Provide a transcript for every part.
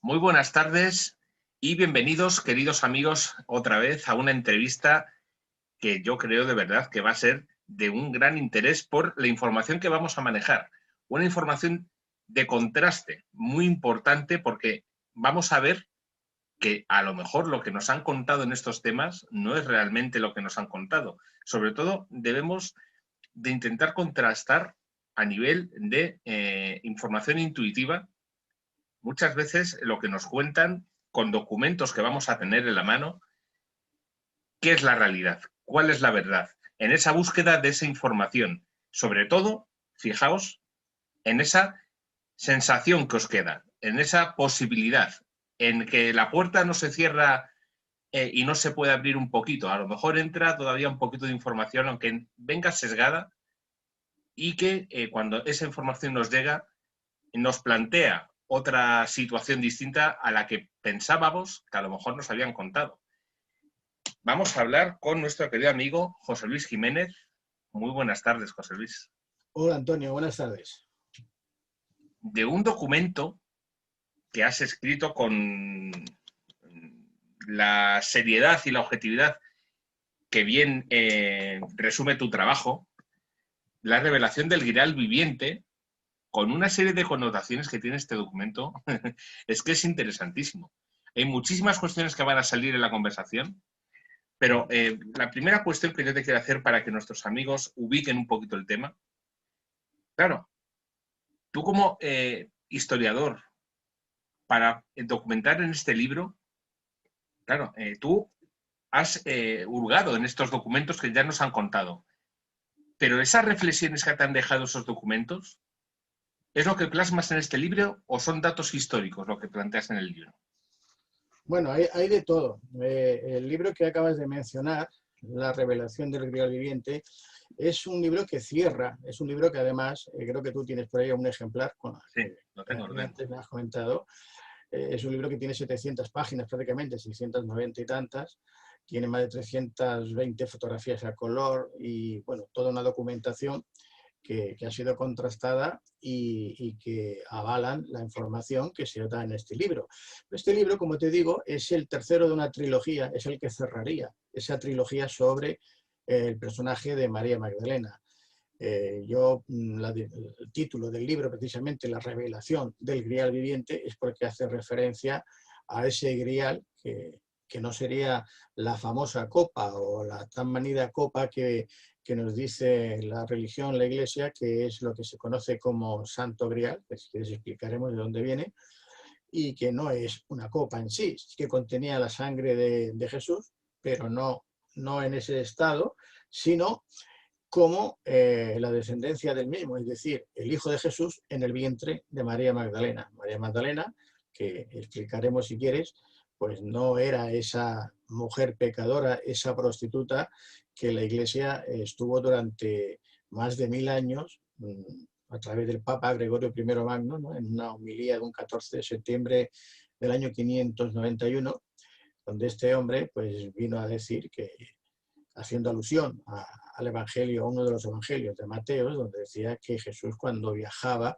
Muy buenas tardes y bienvenidos, queridos amigos, otra vez a una entrevista que yo creo de verdad que va a ser de un gran interés por la información que vamos a manejar. Una información de contraste muy importante porque vamos a ver que a lo mejor lo que nos han contado en estos temas no es realmente lo que nos han contado. Sobre todo debemos de intentar contrastar a nivel de información intuitiva. Muchas veces lo que nos cuentan con documentos que vamos a tener en la mano, ¿qué es la realidad? ¿Cuál es la verdad? En esa búsqueda de esa información. Sobre todo, fijaos en esa sensación que os queda, en esa posibilidad, en que la puerta no se cierra y no se puede abrir un poquito. A lo mejor entra todavía un poquito de información, aunque venga sesgada, y que cuando esa información nos llega, nos plantea otra situación distinta a la que pensábamos que a lo mejor nos habían contado. Vamos a hablar con nuestro querido amigo José Luis Jiménez. Muy buenas tardes, José Luis. Hola, Antonio, buenas tardes. De un documento que has escrito con la seriedad y la objetividad que bien resume tu trabajo, la revelación del Grial viviente, con una serie de connotaciones que tiene este documento, es que es interesantísimo. Hay muchísimas cuestiones que van a salir en la conversación, pero la primera cuestión que yo te quiero hacer para que nuestros amigos ubiquen un poquito el tema, claro, tú como historiador, para documentar en este libro, claro, tú has hurgado en estos documentos que ya nos han contado, pero esas reflexiones que te han dejado esos documentos, ¿es lo que plasmas en este libro o son datos históricos lo que planteas en el libro? Bueno, hay de todo. El libro que acabas de mencionar, La revelación del Grial viviente, es un libro que cierra, es un libro que además, creo que tú tienes por ahí un ejemplar, Sí, lo tengo, lo tengo. antes me has comentado, es un libro que tiene 700 páginas prácticamente, 690 y tantas, tiene más de 320 fotografías a color y, bueno, toda una documentación que ha sido contrastada y que avalan la información que se da en este libro. Este libro, como te digo, es el tercero de una trilogía, es el que cerraría esa trilogía sobre el personaje de María Magdalena. El título del libro, precisamente La revelación del Grial viviente, es porque hace referencia a ese Grial que no sería la famosa copa o la tan manida copa que nos dice la religión, la Iglesia, que es lo que se conoce como Santo Grial, que si quieres explicaremos de dónde viene, y que no es una copa en sí, que contenía la sangre de Jesús, pero no en ese estado, sino como la descendencia del mismo, es decir, el Hijo de Jesús en el vientre de María Magdalena. María Magdalena, que explicaremos si quieres, pues no era esa mujer pecadora, esa prostituta que la Iglesia estuvo durante más de 1000 años a través del Papa Gregorio I Magno, ¿no? En una homilía de un 14 de septiembre del año 591, donde este hombre pues, vino a decir que, haciendo alusión al Evangelio, a uno de los Evangelios de Mateo, donde decía que Jesús cuando viajaba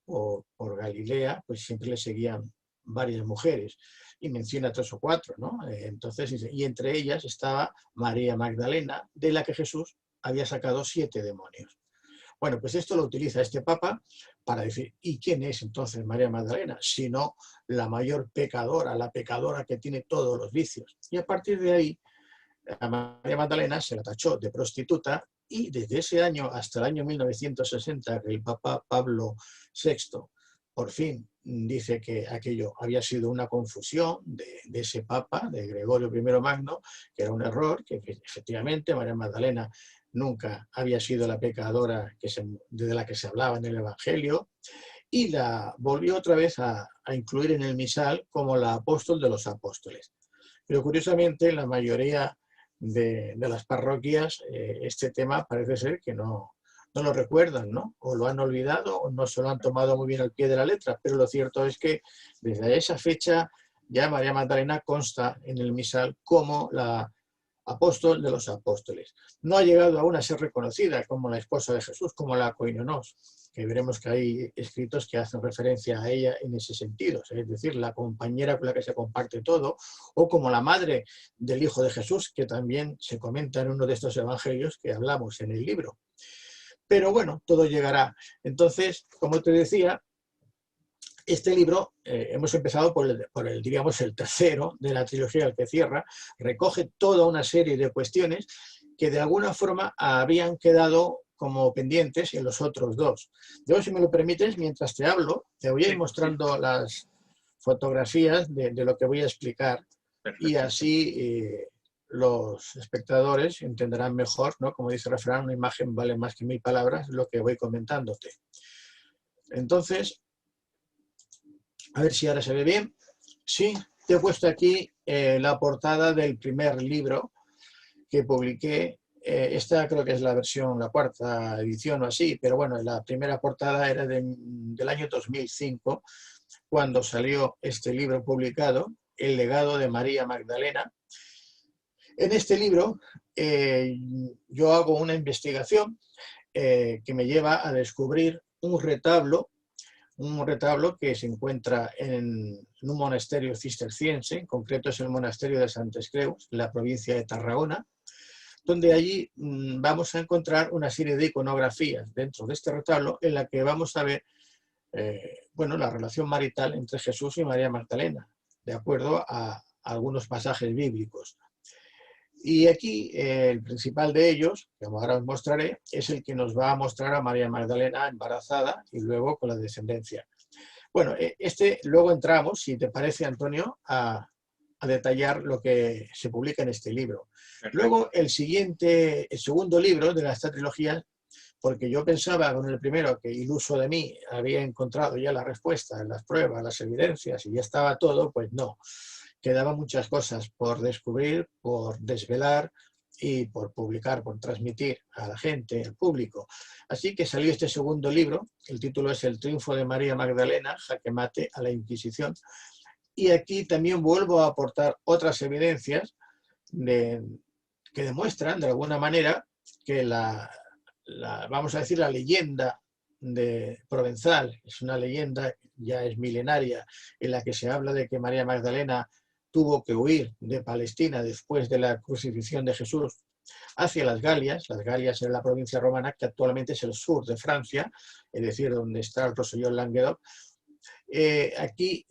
por Galilea, pues siempre le seguían varias mujeres, y menciona 3 o 4, ¿no? Entonces, y entre ellas estaba María Magdalena, de la que Jesús había sacado 7 demonios. Bueno, pues esto lo utiliza este Papa para decir, ¿y quién es entonces María Magdalena? Sino la mayor pecadora, la pecadora que tiene todos los vicios. Y a partir de ahí, a María Magdalena se la tachó de prostituta y desde ese año hasta el año 1960, que el Papa Pablo VI por fin dice que aquello había sido una confusión de ese Papa, de Gregorio I Magno, que era un error, que efectivamente María Magdalena nunca había sido la pecadora de la que se hablaba en el Evangelio, y la volvió otra vez a incluir en el misal como la apóstol de los apóstoles. Pero curiosamente, la mayoría de las parroquias, este tema parece ser que no lo recuerdan, ¿no? O lo han olvidado o no se lo han tomado muy bien al pie de la letra, pero lo cierto es que desde esa fecha ya María Magdalena consta en el misal como la apóstol de los apóstoles. No ha llegado aún a ser reconocida como la esposa de Jesús, como la koinonos, que veremos que hay escritos que hacen referencia a ella en ese sentido, es decir, la compañera con la que se comparte todo, o como la madre del Hijo de Jesús, que también se comenta en uno de estos evangelios que hablamos en el libro. Pero bueno, todo llegará. Entonces, como te decía, este libro, hemos empezado diríamos, el tercero de la trilogía al que cierra, recoge toda una serie de cuestiones que de alguna forma habían quedado como pendientes en los otros dos. Yo, si me lo permites, mientras te hablo, te voy a ir mostrando las fotografías de lo que voy a explicar. Perfecto. Y así los espectadores entenderán mejor, ¿no? Como dice el refrán, una imagen vale más que 1000 palabras, lo que voy comentándote. Entonces, a ver si ahora se ve bien. Sí, te he puesto aquí la portada del primer libro que publiqué. Esta creo que es la versión, la cuarta edición o así, pero bueno, la primera portada era del año 2005, cuando salió este libro publicado, El legado de María Magdalena. En este libro yo hago una investigación que me lleva a descubrir un retablo que se encuentra en un monasterio cisterciense, en concreto es el monasterio de Santes Creus, en la provincia de Tarragona, donde allí vamos a encontrar una serie de iconografías dentro de este retablo en la que vamos a ver bueno, la relación marital entre Jesús y María Magdalena, de acuerdo a algunos pasajes bíblicos. Y aquí el principal de ellos, que ahora os mostraré, es el que nos va a mostrar a María Magdalena embarazada y luego con la descendencia. Bueno, luego entramos, si te parece, Antonio, a detallar lo que se publica en este libro. Perfecto. Luego el segundo libro de esta trilogía, porque yo pensaba con el primero que, iluso de mí, había encontrado ya la respuesta, las pruebas, las evidencias y ya estaba todo, pues no. Quedaban muchas cosas por descubrir, por desvelar y por publicar, por transmitir a la gente, al público. Así que salió este segundo libro, el título es El triunfo de María Magdalena, jaque mate a la Inquisición. Y aquí también vuelvo a aportar otras evidencias que demuestran, de alguna manera, que vamos a decir, la leyenda de Provenzal, es una leyenda, ya es milenaria, en la que se habla de que María Magdalena tuvo que huir de Palestina después de la crucifixión de Jesús hacia las Galias en la provincia romana, que actualmente es el sur de Francia, es decir, donde está el Rosellón Languedoc. Aquí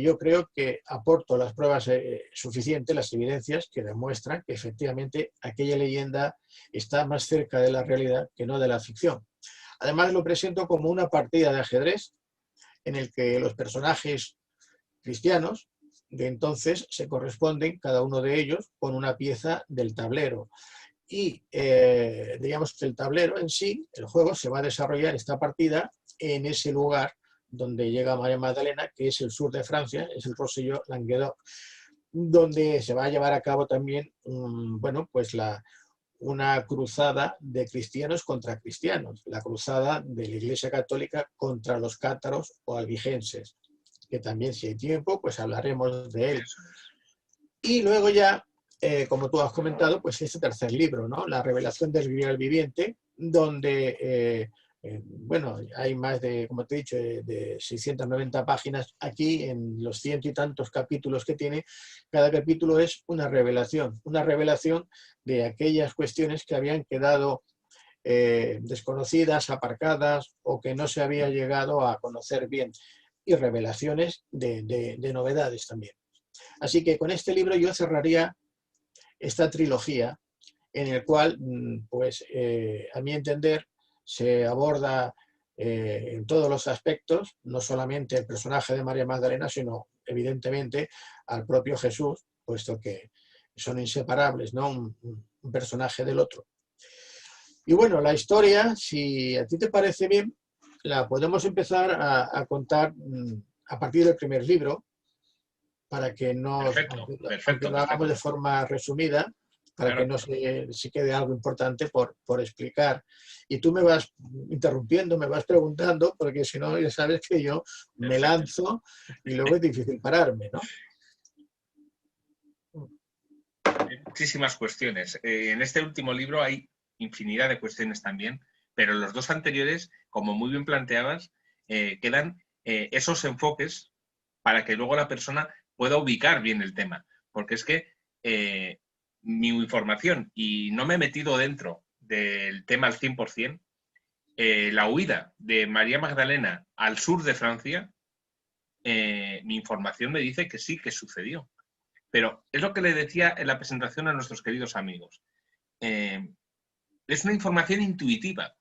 yo creo que aporto las pruebas suficientes, las evidencias que demuestran que efectivamente aquella leyenda está más cerca de la realidad que no de la ficción. Además lo presento como una partida de ajedrez en el que los personajes cristianos de entonces se corresponden, cada uno de ellos, con una pieza del tablero. Y digamos que el tablero en sí, el juego, se va a desarrollar esta partida en ese lugar donde llega María Magdalena, que es el sur de Francia, es el Rosellón Languedoc, donde se va a llevar a cabo también bueno, pues una cruzada de cristianos contra cristianos, la cruzada de la Iglesia Católica contra los cátaros o albigenses, que también, si hay tiempo, pues hablaremos de él. Y luego ya, como tú has comentado, pues este tercer libro, ¿no? La revelación del Grial viviente, donde bueno, hay más de, como te he dicho, de 690 páginas. Aquí, en los 100 y tantos capítulos que tiene, cada capítulo es una revelación de aquellas cuestiones que habían quedado desconocidas, aparcadas o que no se había llegado a conocer bien, y revelaciones de novedades también. Así que con este libro yo cerraría esta trilogía en el cual, pues, a mi entender, se aborda en todos los aspectos, no solamente el personaje de María Magdalena, sino evidentemente al propio Jesús, puesto que son inseparables, ¿no? Un personaje del otro. Y bueno, la historia, si a ti te parece bien, la podemos empezar a contar a partir del primer libro, para que no, aunque lo hagamos de forma resumida, para que no se quede algo importante por explicar. Y tú me vas interrumpiendo, me vas preguntando, porque si no, ya sabes que yo me lanzo y luego es difícil pararme, ¿no? muchísimas cuestiones. En este último libro hay infinidad de cuestiones también, pero los dos anteriores, como muy bien planteabas, quedan esos enfoques para que luego la persona pueda ubicar bien el tema. Porque es que mi información, y no me he metido dentro del tema al 100%, la huida de María Magdalena al sur de Francia, mi información me dice que sí, que sucedió. Pero es lo que le decía en la presentación a nuestros queridos amigos. Es una información intuitiva.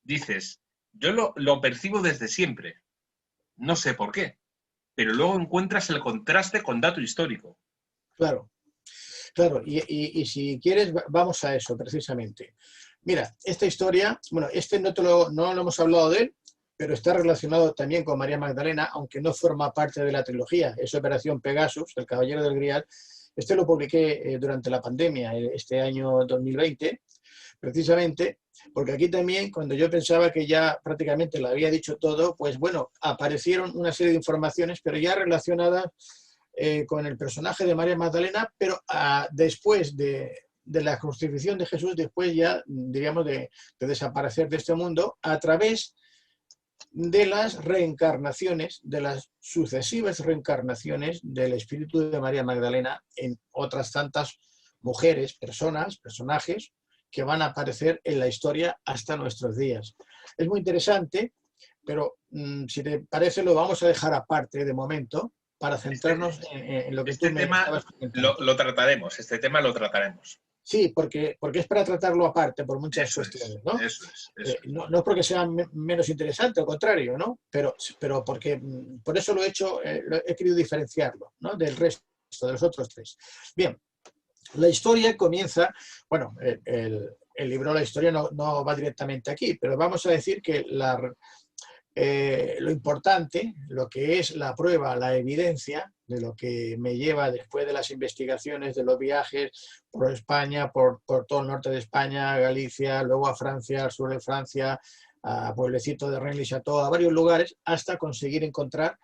Dices, yo lo percibo desde siempre, no sé por qué, pero luego encuentras el contraste con dato histórico. Claro, claro, y si quieres, vamos a eso precisamente. Mira, esta historia, bueno, no lo hemos hablado de él, pero está relacionado también con María Magdalena, aunque no forma parte de la trilogía. Es Operación Pegasus, El Caballero del Grial. Este lo publiqué durante la pandemia, este año 2020, precisamente, porque aquí también, cuando yo pensaba que ya prácticamente lo había dicho todo, pues bueno, aparecieron una serie de informaciones, pero ya relacionadas con el personaje de María Magdalena, pero después de la crucifixión de Jesús, después ya, diríamos, de desaparecer de este mundo, a través de las reencarnaciones, de las sucesivas reencarnaciones del espíritu de María Magdalena en otras tantas mujeres, personajes que van a aparecer en la historia hasta nuestros días. Es muy interesante, pero si te parece lo vamos a dejar aparte de momento para centrarnos en lo que tú me estabas comentando. Lo trataremos, este tema lo trataremos. Sí, porque es para tratarlo aparte por muchas cuestiones, ¿no? Eso es. No es porque sea menos interesante, al contrario, ¿no? Pero porque por eso lo he hecho, he querido diferenciarlo, ¿no? Del resto, de los otros tres. Bien, la historia comienza, bueno, el libro, la historia no va directamente aquí, pero vamos a decir que lo importante, lo que es la prueba, la evidencia de lo que me lleva después de las investigaciones, de los viajes por España, por todo el norte de España, Galicia, luego a Francia, al sur de Francia, a pueblecito de Rennes-le-Château, a varios lugares, hasta conseguir encontrar,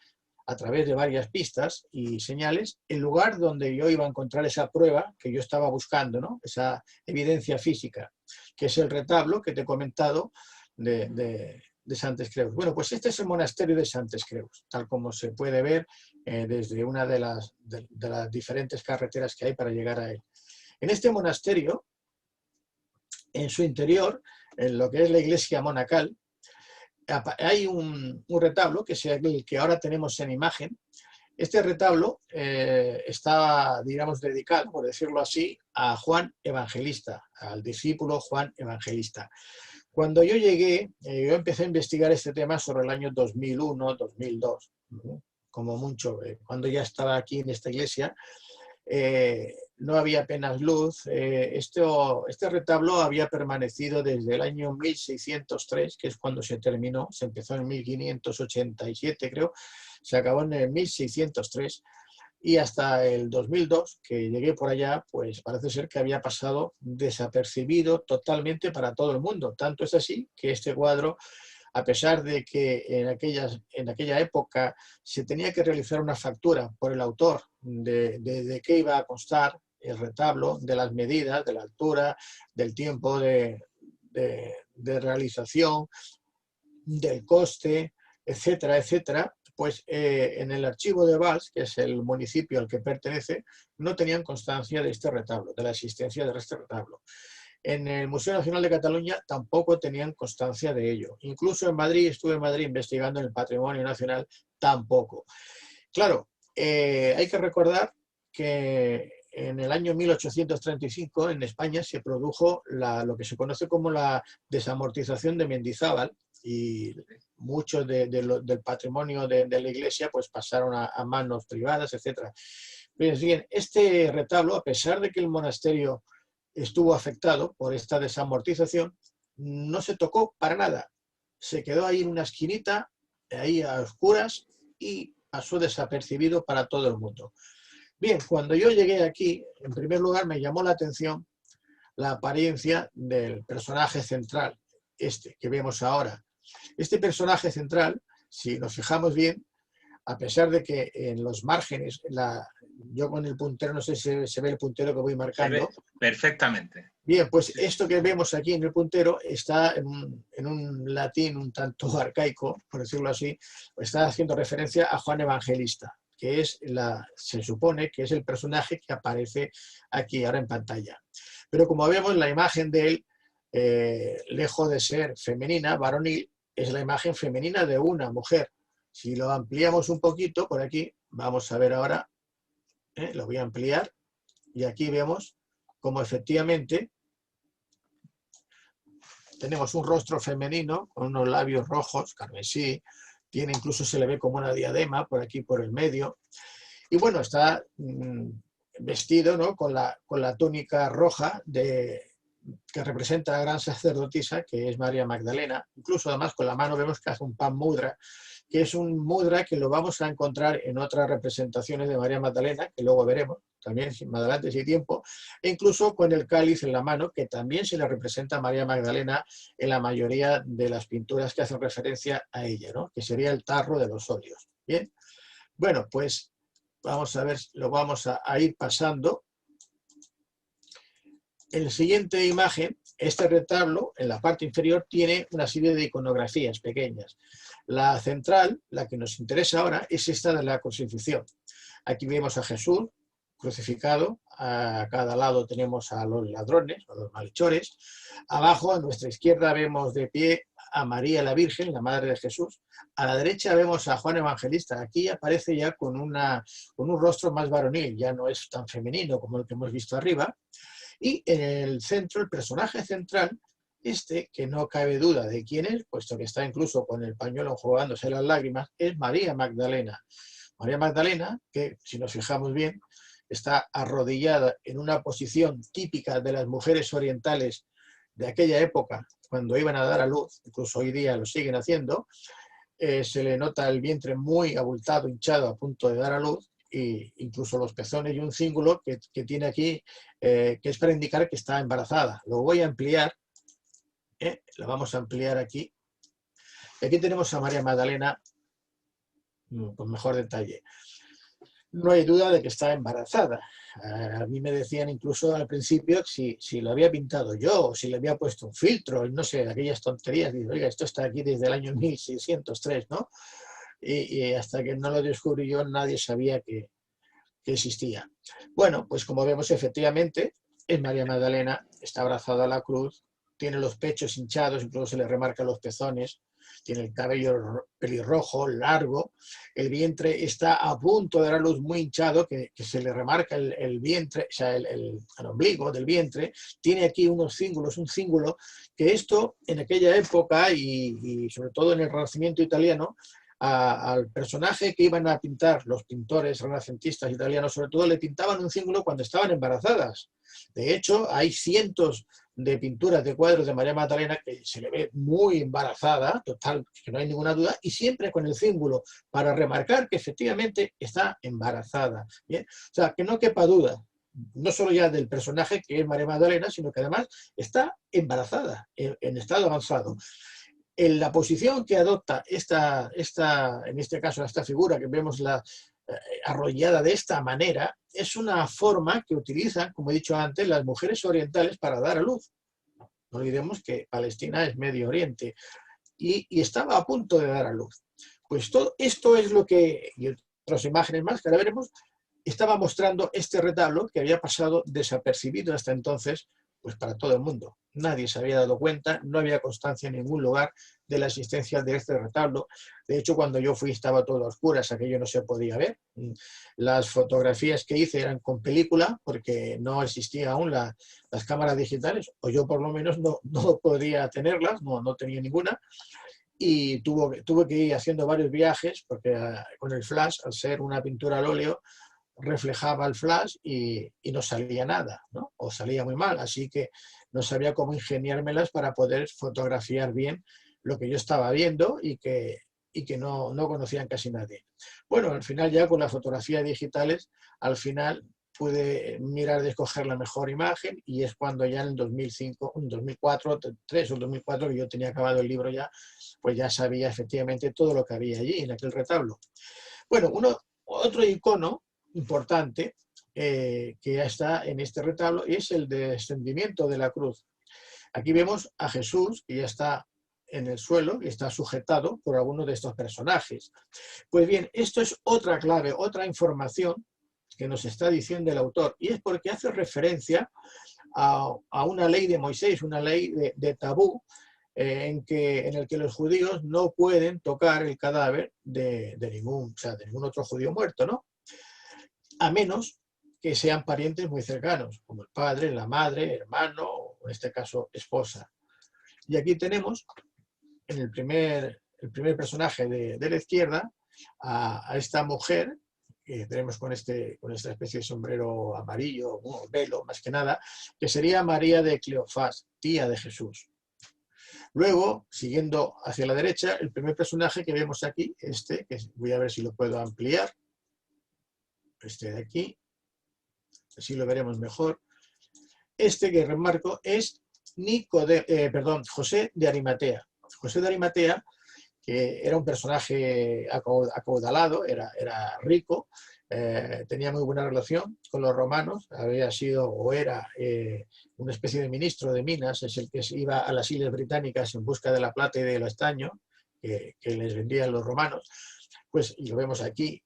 a través de varias pistas y señales, el lugar donde yo iba a encontrar esa prueba que yo estaba buscando, ¿no? Esa evidencia física, que es el retablo que te he comentado de Santes Creus. Bueno, pues este es el monasterio de Santes Creus, tal como se puede ver desde una de las diferentes carreteras que hay para llegar a él. En este monasterio, en su interior, en lo que es la iglesia monacal, hay un retablo, que es el que ahora tenemos en imagen. Este retablo está, digamos, dedicado, por decirlo así, a Juan Evangelista, al discípulo Juan Evangelista. Cuando yo llegué, yo empecé a investigar este tema sobre el año 2001, 2002, como mucho, cuando ya estaba aquí en esta iglesia, no había apenas luz. Este retablo había permanecido desde el año 1603, que es cuando se terminó, se empezó en 1587 creo, se acabó en el 1603, y hasta el 2002, que llegué por allá, pues parece ser que había pasado desapercibido totalmente para todo el mundo. Tanto es así que este cuadro, a pesar de que en aquella época se tenía que realizar una factura por el autor de qué iba a constar el retablo, de las medidas, de la altura, del tiempo de realización, del coste, etcétera, etcétera, pues en el archivo de Valls, que es el municipio al que pertenece, no tenían constancia de este retablo, de la existencia de este retablo. En el Museo Nacional de Cataluña tampoco tenían constancia de ello. Incluso en Madrid, estuve en Madrid investigando en el Patrimonio Nacional, tampoco. Claro, hay que recordar que en el año 1835 en España se produjo lo que se conoce como la desamortización de Mendizábal, y mucho del patrimonio de la iglesia pues pasaron a manos privadas, etc. Pues bien, este retablo, a pesar de que el monasterio estuvo afectado por esta desamortización, no se tocó para nada. Se quedó ahí en una esquinita, ahí a oscuras, y pasó desapercibido para todo el mundo. Bien, cuando yo llegué aquí, en primer lugar me llamó la atención la apariencia del personaje central, este que vemos ahora. Este personaje central, si nos fijamos bien, a pesar de que en los márgenes yo con el puntero, no sé si se ve el puntero que voy Se ve marcando. perfectamente. Bien, pues Sí. esto que vemos aquí en el puntero está en un latín un tanto arcaico, por decirlo así, está haciendo referencia a Juan Evangelista, que es se supone que es el personaje que aparece aquí ahora en pantalla. Pero como vemos, la imagen de él, lejos de ser femenina, varonil, es la imagen femenina de una mujer. Si lo ampliamos un poquito por aquí, vamos a ver ahora, lo voy a ampliar, y aquí vemos cómo efectivamente tenemos un rostro femenino con unos labios rojos, carmesí, tiene, incluso se le ve como una diadema por aquí por el medio, y bueno, está vestido, ¿no?, con la túnica roja que representa a la gran sacerdotisa, que es María Magdalena. Incluso además con la mano vemos que hace un pan mudra, que es un mudra que lo vamos a encontrar en otras representaciones de María Magdalena, que luego veremos también más adelante si hay tiempo, e incluso con el cáliz en la mano, que también se le representa a María Magdalena en la mayoría de las pinturas que hacen referencia a ella, ¿no?, que sería el tarro de los óleos. Bien, bueno, pues vamos a ver, lo vamos a ir pasando. En la siguiente imagen, este retablo, en la parte inferior, tiene una serie de iconografías pequeñas. La central, la que nos interesa ahora, es esta de la crucifixión. Aquí vemos a Jesús crucificado, a cada lado tenemos a los ladrones, a los malhechores. Abajo, a nuestra izquierda, vemos de pie a María la Virgen, la Madre de Jesús. A la derecha vemos a Juan Evangelista. Aquí aparece ya con un rostro más varonil, ya no es tan femenino como el que hemos visto arriba. Y en el centro, el personaje central, que no cabe duda de quién es, puesto que está incluso con el pañuelo enjugándose las lágrimas, es María Magdalena. María Magdalena, que si nos fijamos bien, está arrodillada en una posición típica de las mujeres orientales de aquella época, cuando iban a dar a luz, incluso hoy día lo siguen haciendo. Se le nota el vientre muy abultado, hinchado, a punto de dar a luz, e incluso los pezones y un cíngulo que tiene aquí, que es para indicar que está embarazada. Lo voy a ampliar, lo vamos a ampliar aquí. Y aquí tenemos a María Magdalena con mejor detalle. No hay duda de que está embarazada. A mí me decían incluso al principio si lo había pintado yo o si le había puesto un filtro, no sé, aquellas tonterías. Digo, oiga, esto está aquí desde el año 1603, ¿no? Y hasta que no lo descubrí yo, nadie sabía que existía. Bueno, pues como vemos, efectivamente, es María Magdalena, está abrazada a la cruz, tiene los pechos hinchados, incluso se le remarcan los pezones, tiene el cabello pelirrojo, largo, el vientre está a punto de dar luz, muy hinchado, que se le remarca el vientre, o sea, el ombligo del vientre, tiene aquí unos cíngulos, un cíngulo, que esto en aquella época y sobre todo en el Renacimiento italiano, al personaje que iban a pintar los pintores renacentistas italianos, sobre todo le pintaban un cíngulo cuando estaban embarazadas. De hecho, hay cientos de pinturas de cuadros de María Magdalena que se le ve muy embarazada, total, que no hay ninguna duda, y siempre con el cíngulo para remarcar que efectivamente está embarazada. ¿Bien? O sea, que no quepa duda, no solo ya del personaje que es María Magdalena, sino que además está embarazada, en estado avanzado. En la posición que adopta en este caso, esta figura que vemos arrollada de esta manera, es una forma que utilizan, como he dicho antes, las mujeres orientales para dar a luz. No olvidemos que Palestina es Medio Oriente y estaba a punto de dar a luz. Pues todo esto es lo que, y otras imágenes más que ahora veremos, estaba mostrando este retablo que había pasado desapercibido hasta entonces, pues para todo el mundo. Nadie se había dado cuenta, no había constancia en ningún lugar de la existencia de este retablo. De hecho, cuando yo fui estaba todo a oscuras, aquello no se podía ver. Las fotografías que hice eran con película, porque no existían aún las cámaras digitales, o yo por lo menos no podía tenerlas, no tenía ninguna. Y tuve que ir haciendo varios viajes, porque con el flash, al ser una pintura al óleo, reflejaba el flash y no salía nada, ¿no? O salía muy mal, así que no sabía cómo ingeniármelas para poder fotografiar bien lo que yo estaba viendo y que no conocían casi nadie. Bueno, al final ya con las fotografías digitales, al final pude mirar de escoger la mejor imagen y es cuando ya en el 2005, 2004, 3 o 2004, que yo tenía acabado el libro ya, pues ya sabía efectivamente todo lo que había allí en aquel retablo. Bueno, otro icono importante que ya está en este retablo, y es el descendimiento de la cruz. Aquí vemos a Jesús, que ya está en el suelo y está sujetado por alguno de estos personajes. Pues bien, esto es otra clave, otra información que nos está diciendo el autor, y es porque hace referencia a una ley de Moisés, una ley de tabú, en el que los judíos no pueden tocar el cadáver de ningún otro judío muerto, ¿no? A menos que sean parientes muy cercanos, como el padre, la madre, hermano, o en este caso esposa. Y aquí tenemos en el primer personaje de la izquierda a esta mujer, que tenemos con esta especie de sombrero amarillo, o velo más que nada, que sería María de Cleofás, tía de Jesús. Luego, siguiendo hacia la derecha, el primer personaje que vemos aquí, que voy a ver si lo puedo ampliar, este de aquí, así lo veremos mejor. Este que remarco es José de Arimatea. José de Arimatea, que era un personaje acaudalado, era rico, tenía muy buena relación con los romanos, había sido o era una especie de ministro de minas, es el que iba a las islas británicas en busca de la plata y del estaño que les vendían los romanos. Pues, y lo vemos aquí,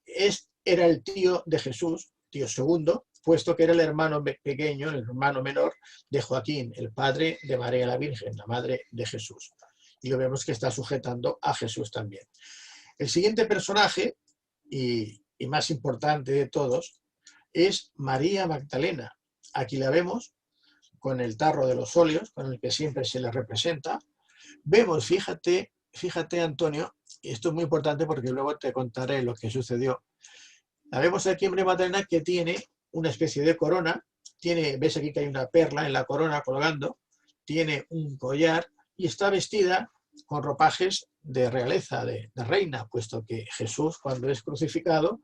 era el tío de Jesús, tío segundo, puesto que era el hermano pequeño, el hermano menor de Joaquín, el padre de María la Virgen, la madre de Jesús. Y lo vemos que está sujetando a Jesús también. El siguiente personaje, y más importante de todos, es María Magdalena. Aquí la vemos con el tarro de los óleos, con el que siempre se le representa. Vemos, fíjate Antonio, y esto es muy importante porque luego te contaré lo que sucedió. La vemos aquí en María Magdalena, que tiene una especie de corona, ves aquí que hay una perla en la corona colgando, tiene un collar y está vestida con ropajes de realeza, de reina, puesto que Jesús, cuando es crucificado,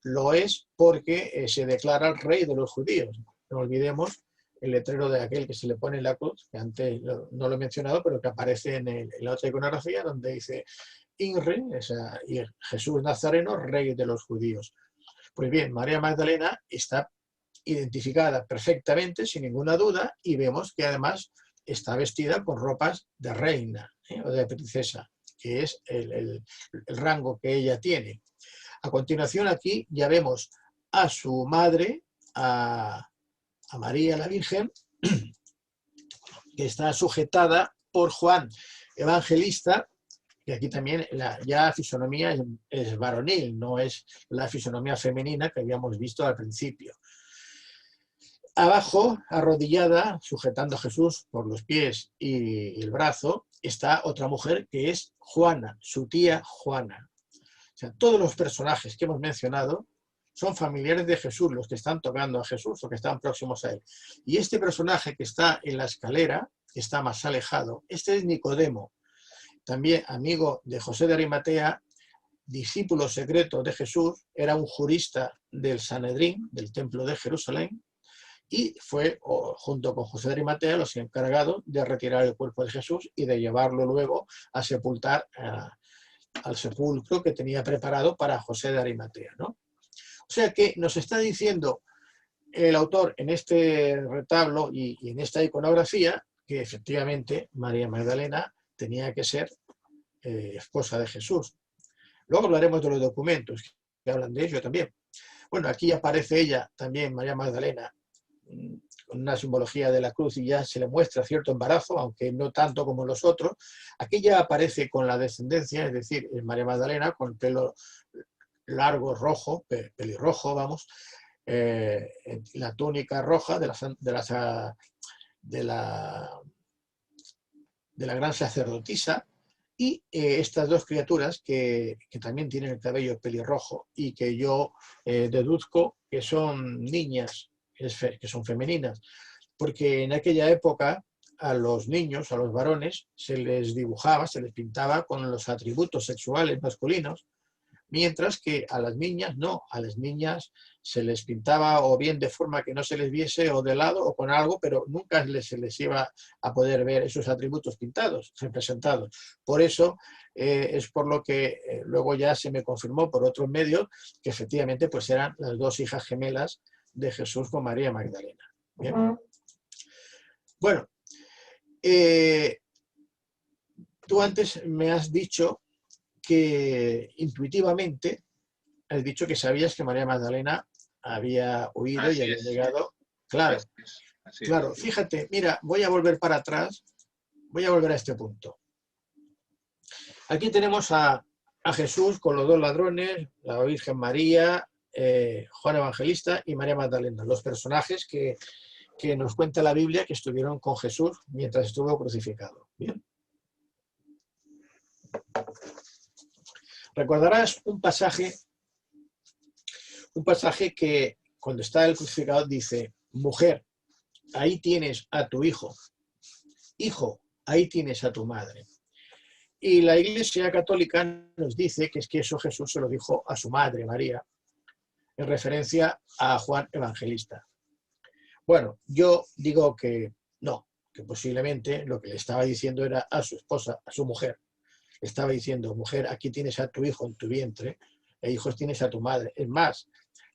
lo es porque se declara el rey de los judíos. No olvidemos el letrero de aquel que se le pone en la cruz, que antes no lo he mencionado, pero que aparece en la otra iconografía, donde dice INRE, Jesús Nazareno, rey de los judíos. Pues bien, María Magdalena está identificada perfectamente, sin ninguna duda, y vemos que además está vestida con ropas de reina o de princesa, que es el rango que ella tiene. A continuación aquí ya vemos a su madre, a María la Virgen, que está sujetada por Juan Evangelista, que aquí también ya fisonomía es varonil, no es la fisonomía femenina que habíamos visto al principio. Abajo, arrodillada, sujetando a Jesús por los pies y el brazo, está otra mujer que es Juana, su tía Juana. O sea, todos los personajes que hemos mencionado son familiares de Jesús, los que están tocando a Jesús o que están próximos a él. Y este personaje que está en la escalera, que está más alejado, este es Nicodemo, también amigo de José de Arimatea, discípulo secreto de Jesús, era un jurista del Sanedrín, del Templo de Jerusalén, y fue, junto con José de Arimatea, los encargados de retirar el cuerpo de Jesús y de llevarlo luego a sepultar al sepulcro que tenía preparado para José de Arimatea, ¿no? O sea que nos está diciendo el autor en este retablo y en esta iconografía que efectivamente María Magdalena tenía que ser esposa de Jesús. Luego hablaremos de los documentos que hablan de ello también. Bueno, aquí aparece ella también, María Magdalena, con una simbología de la cruz, y ya se le muestra cierto embarazo, aunque no tanto como los otros. Aquí ya aparece con la descendencia, es decir, María Magdalena con el pelo largo, rojo, pelirrojo, vamos, la túnica roja de la gran sacerdotisa, y estas dos criaturas que también tienen el cabello pelirrojo y que yo deduzco que son niñas, que son femeninas, porque en aquella época a los niños, a los varones, se les dibujaba, se les pintaba con los atributos sexuales masculinos, Mientras que a las niñas no, a las niñas se les pintaba o bien de forma que no se les viese o de lado o con algo, pero nunca se les iba a poder ver esos atributos pintados, representados. Por eso es por lo que luego ya se me confirmó por otros medios que efectivamente pues eran las dos hijas gemelas de Jesús con María Magdalena. ¿Bien? Bueno, tú antes me has dicho que intuitivamente has dicho que sabías que María Magdalena había huido y Así había es, llegado. Claro, así es. claro. Fíjate, mira, voy a volver para atrás, voy a volver a este punto. Aquí tenemos a Jesús con los dos ladrones, la Virgen María, Juan Evangelista y María Magdalena, los personajes que nos cuenta la Biblia que estuvieron con Jesús mientras estuvo crucificado. Bien. Recordarás un pasaje que cuando está el crucificado dice: mujer, ahí tienes a tu hijo. Hijo, ahí tienes a tu madre. Y la Iglesia Católica nos dice que es que eso Jesús se lo dijo a su madre, María, en referencia a Juan Evangelista. Bueno, yo digo que no, que posiblemente lo que le estaba diciendo era a su esposa, a su mujer. Le estaba diciendo: mujer, aquí tienes a tu hijo en tu vientre, e hijos tienes a tu madre. Es más,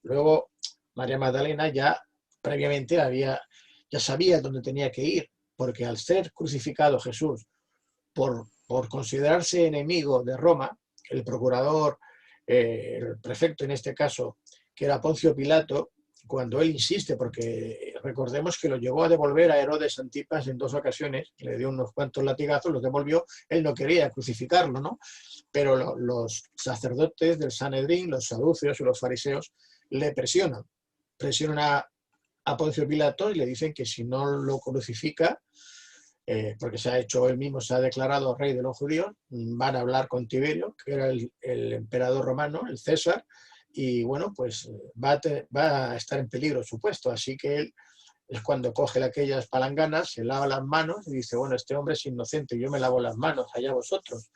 luego María Magdalena ya previamente ya sabía dónde tenía que ir, porque al ser crucificado Jesús por considerarse enemigo de Roma, el procurador, el prefecto en este caso, que era Poncio Pilato, cuando él insiste, porque recordemos que lo llegó a devolver a Herodes Antipas en 2 ocasiones, le dio unos cuantos latigazos, los devolvió, él no quería crucificarlo, ¿no? Pero los sacerdotes del Sanedrín, los saduceos y los fariseos le presionan a Poncio Pilato y le dicen que si no lo crucifica, porque se ha hecho él mismo, se ha declarado rey de los judíos, van a hablar con Tiberio, que era el emperador romano, el César, y bueno, pues va a estar en peligro su puesto, así que él es cuando coge aquellas palanganas, se lava las manos y dice: bueno, este hombre es inocente, yo me lavo las manos, allá vosotros,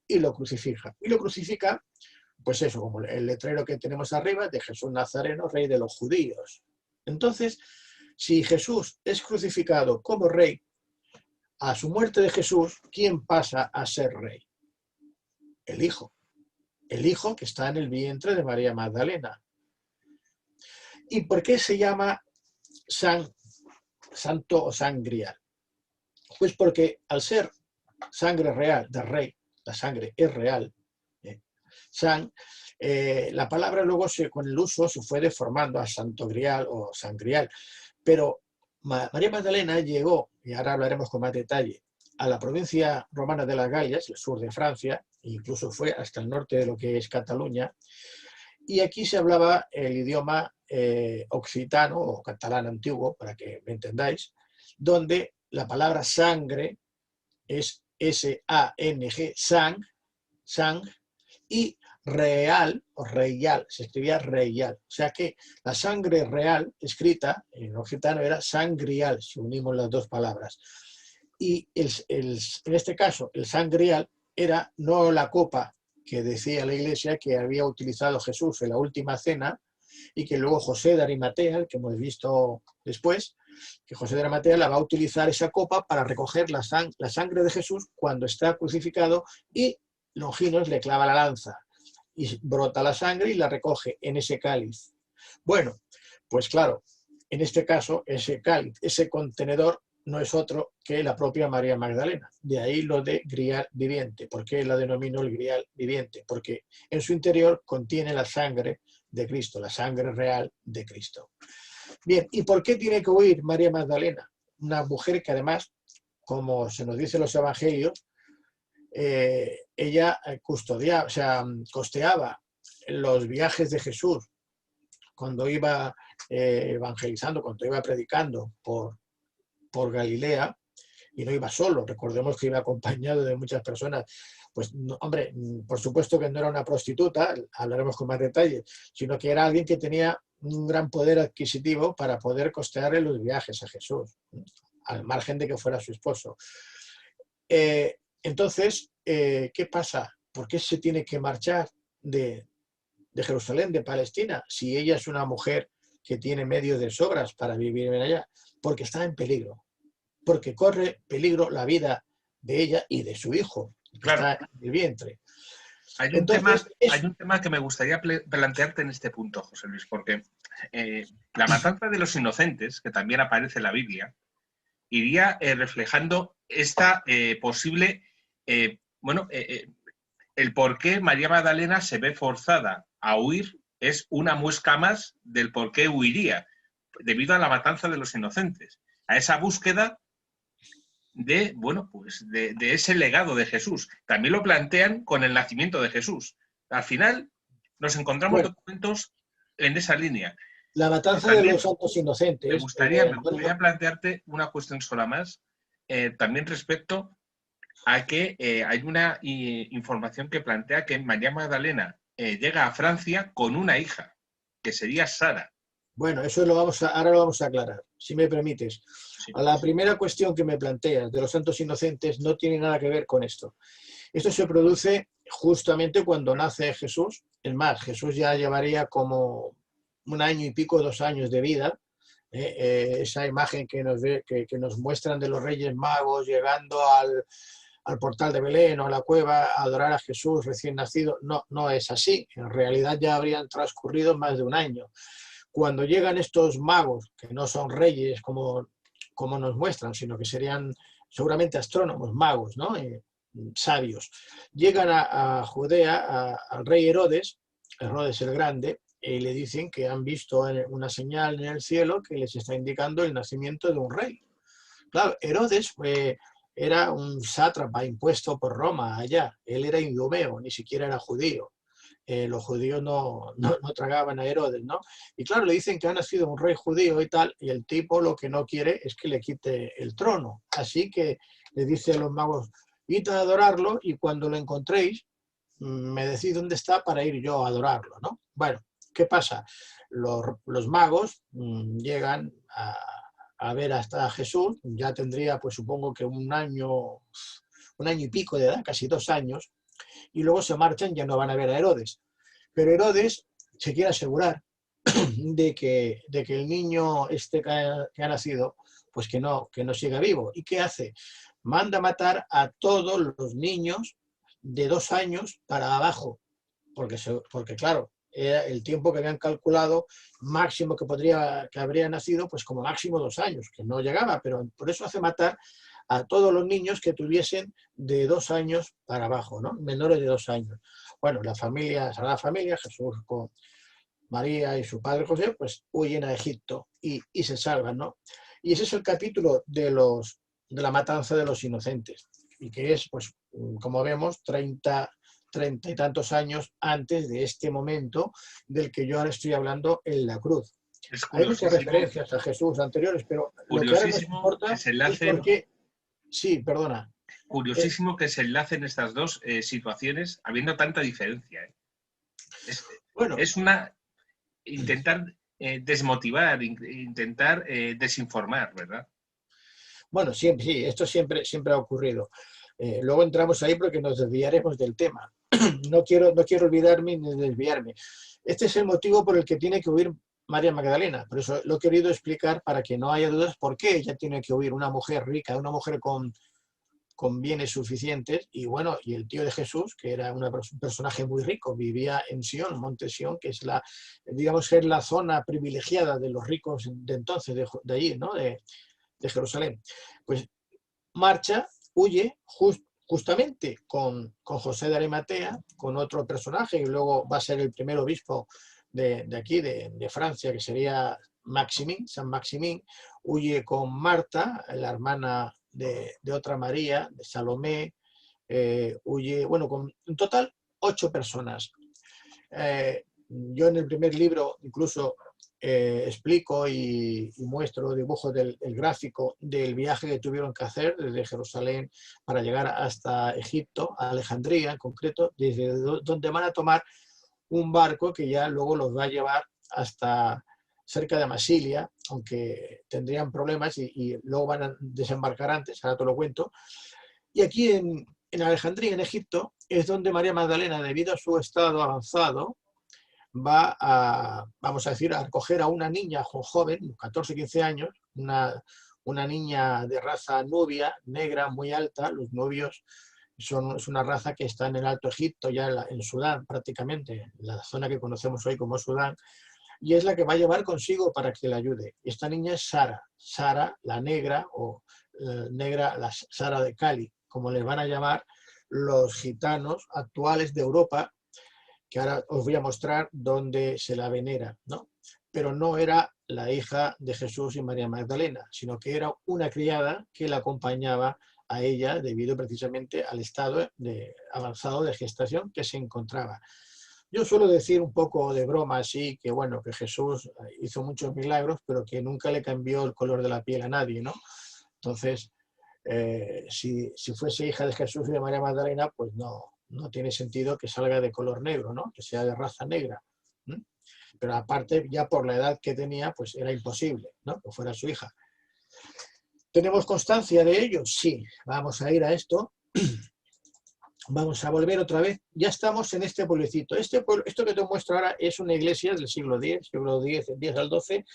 y lo crucifica. Y lo crucifica, pues eso, como el letrero que tenemos arriba, de Jesús Nazareno, rey de los judíos. Entonces, si Jesús es crucificado como rey, a su muerte de Jesús, ¿quién pasa a ser rey? El Hijo. El Hijo que está en el vientre de María Magdalena. ¿Y por qué se llama santo o sangrial? Pues porque al ser sangre real del rey, la sangre es real, la palabra luego con el uso se fue deformando a santo grial o sangrial, pero María Magdalena llegó, y ahora hablaremos con más detalle, a la provincia romana de las Galias, el sur de Francia, incluso fue hasta el norte de lo que es Cataluña, y aquí se hablaba el idioma occitano o catalán antiguo, para que me entendáis, donde la palabra sangre es S-A-N-G, sang, y real o reial, se escribía reial. O sea que la sangre real, escrita en occitano, era sangrial, si unimos las dos palabras. Y en este caso, el sangrial era no la copa que decía la Iglesia que había utilizado Jesús en la última cena y que luego José de Arimatea, el que hemos visto después, que José de Arimatea la va a utilizar esa copa para recoger la sangre de Jesús cuando está crucificado, y Longinos le clava la lanza y brota la sangre y la recoge en ese cáliz. Bueno, pues claro, en este caso ese cáliz, ese contenedor, no es otro que la propia María Magdalena. De ahí lo de grial viviente. ¿Por qué la denomino el grial viviente? Porque en su interior contiene la sangre de Cristo, la sangre real de Cristo. Bien, ¿y por qué tiene que huir María Magdalena? Una mujer que además, como se nos dice en los evangelios, ella costeaba los viajes de Jesús cuando iba evangelizando, cuando iba predicando por Galilea, y no iba solo, recordemos que iba acompañado de muchas personas. Pues, no, hombre, por supuesto que no era una prostituta, hablaremos con más detalle, sino que era alguien que tenía un gran poder adquisitivo para poder costearle los viajes a Jesús, al margen de que fuera su esposo. Entonces, ¿qué pasa? ¿Por qué se tiene que marchar de de Jerusalén, de Palestina, si ella es una mujer que tiene medios de sobras para vivir en allá? Porque está en peligro, porque corre peligro la vida de ella y de su hijo, que Claro, está en el vientre. hay un Entonces, tema, hay un tema que me gustaría plantearte en este punto, José Luis, porque la matanza de los inocentes, que también aparece en la Biblia, iría reflejando esta posible, el por qué María Magdalena se ve forzada a huir es una muesca más del por qué huiría, debido a la matanza de los inocentes, a esa búsqueda de, bueno, pues de ese legado de Jesús. También lo plantean con el nacimiento de Jesús. Al final nos encontramos bueno, documentos en esa línea. la matanza de También los santos inocentes, me bueno, gustaría plantearte una cuestión sola más, también respecto a que hay una información que plantea que María Magdalena llega a Francia con una hija, que sería Sara. bueno, eso ahora lo vamos a aclarar, si me permites. Sí. A la primera cuestión que me planteas de los santos inocentes no tiene nada que ver con esto. Esto se produce justamente cuando nace Jesús. Es más, Jesús ya llevaría como 1 año y pico, 2 años de vida. Esa imagen que nos muestran de los Reyes Magos llegando al portal de Belén o a la cueva a adorar a Jesús recién nacido, no es así. En realidad ya habrían transcurrido más de 1 año. Cuando llegan estos magos, que no son reyes como nos muestran, sino que serían seguramente astrónomos, magos, ¿no? Sabios, llegan a Judea, al rey Herodes el Grande, y le dicen que han visto una señal en el cielo que les está indicando el nacimiento de un rey. Claro, Herodes era un sátrapa impuesto por Roma allá. Él era idumeo, ni siquiera era judío. Los judíos no tragaban a Herodes, ¿no? Y claro, le dicen que ha nacido un rey judío y tal, y el tipo lo que no quiere es que le quite el trono. Así que le dice a los magos, id a adorarlo y cuando lo encontréis, me decís dónde está para ir yo a adorarlo, ¿no? Bueno, ¿qué pasa? Los magos llegan a ver hasta Jesús, ya tendría, pues supongo que 1 año y pico de edad, casi 2 años, y luego se marchan, ya no van a ver a Herodes. Pero Herodes se quiere asegurar de que el niño este que ha nacido, pues que no siga vivo. ¿Y qué hace? Manda matar a todos los niños de 2 años para abajo, porque claro, era el tiempo que habían calculado máximo que habría nacido, pues como máximo 2 años, que no llegaba, pero por eso hace matar a todos los niños que tuviesen de 2 años para abajo, ¿no? Menores de 2 años. Bueno, la Sagrada Familia, Jesús con María y su padre José, pues huyen a Egipto y se salvan, ¿no? Y ese es el capítulo de la matanza de los inocentes, y que es, pues, como vemos, 30 y tantos años antes de este momento del que yo ahora estoy hablando en la cruz. Es Hay muchas curiosísimo, referencias a Jesús anteriores, pero lo que ahora nos curiosísimo que importa se es enlacen, porque, sí, perdona, curiosísimo que se enlacen estas dos situaciones habiendo tanta diferencia. Es, bueno, es una intentar desmotivar, intentar desinformar, ¿verdad? bueno, siempre, sí, esto siempre ha ocurrido. Luego entramos ahí porque nos desviaremos del tema. No quiero olvidarme ni desviarme. Este es el motivo por el que tiene que huir María Magdalena. Por eso lo he querido explicar para que no haya dudas por qué ella tiene que huir. Una mujer rica, una mujer con bienes suficientes, y bueno, y el tío de Jesús, que era un personaje muy rico, vivía en Sion, Monte Sion, que es digamos, es la zona privilegiada de los ricos de entonces, de allí, ¿no? De Jerusalén. Pues marcha, huye justamente con José de Arimatea, con otro personaje, y luego va a ser el primer obispo de aquí, de Francia, que sería San Maximín, huye con Marta, la hermana de otra María, de Salomé, huye, bueno, en total 8 personas. Yo en el primer libro incluso explico y muestro dibujos del gráfico del viaje que tuvieron que hacer desde Jerusalén para llegar hasta Egipto, a Alejandría en concreto, desde donde van a tomar un barco que ya luego los va a llevar hasta cerca de Masilia, aunque tendrían problemas y luego van a desembarcar antes, ahora te lo cuento. Y aquí en Alejandría, en Egipto, es donde María Magdalena, debido a su estado avanzado, va a, vamos a decir, a recoger a una niña joven, 14, 15 años, una niña de raza nubia, negra, muy alta. Los nubios es una raza que está en el Alto Egipto, ya en Sudán prácticamente, la zona que conocemos hoy como Sudán, y es la que va a llevar consigo para que le ayude. Esta niña es Sara, Sara la negra, o negra, la Sara de Cali, como les van a llamar los gitanos actuales de Europa, que ahora os voy a mostrar dónde se la venera, ¿no? Pero no era la hija de Jesús y María Magdalena, sino que era una criada que la acompañaba a ella debido precisamente al estado avanzado de gestación que se encontraba. Yo suelo decir un poco de broma así, que bueno, que Jesús hizo muchos milagros, pero que nunca le cambió el color de la piel a nadie, ¿no? Entonces, si fuese hija de Jesús y de María Magdalena, pues no tiene sentido que salga de color negro, ¿no? Que sea de raza negra. ¿Mm? Pero aparte, ya por la edad que tenía, pues era imposible, ¿no? Que fuera su hija. ¿Tenemos constancia de ello? Sí. Vamos a ir a esto. Vamos a volver otra vez. Ya estamos en este pueblecito. Esto que te muestro ahora es una iglesia del siglo X, del X al XII.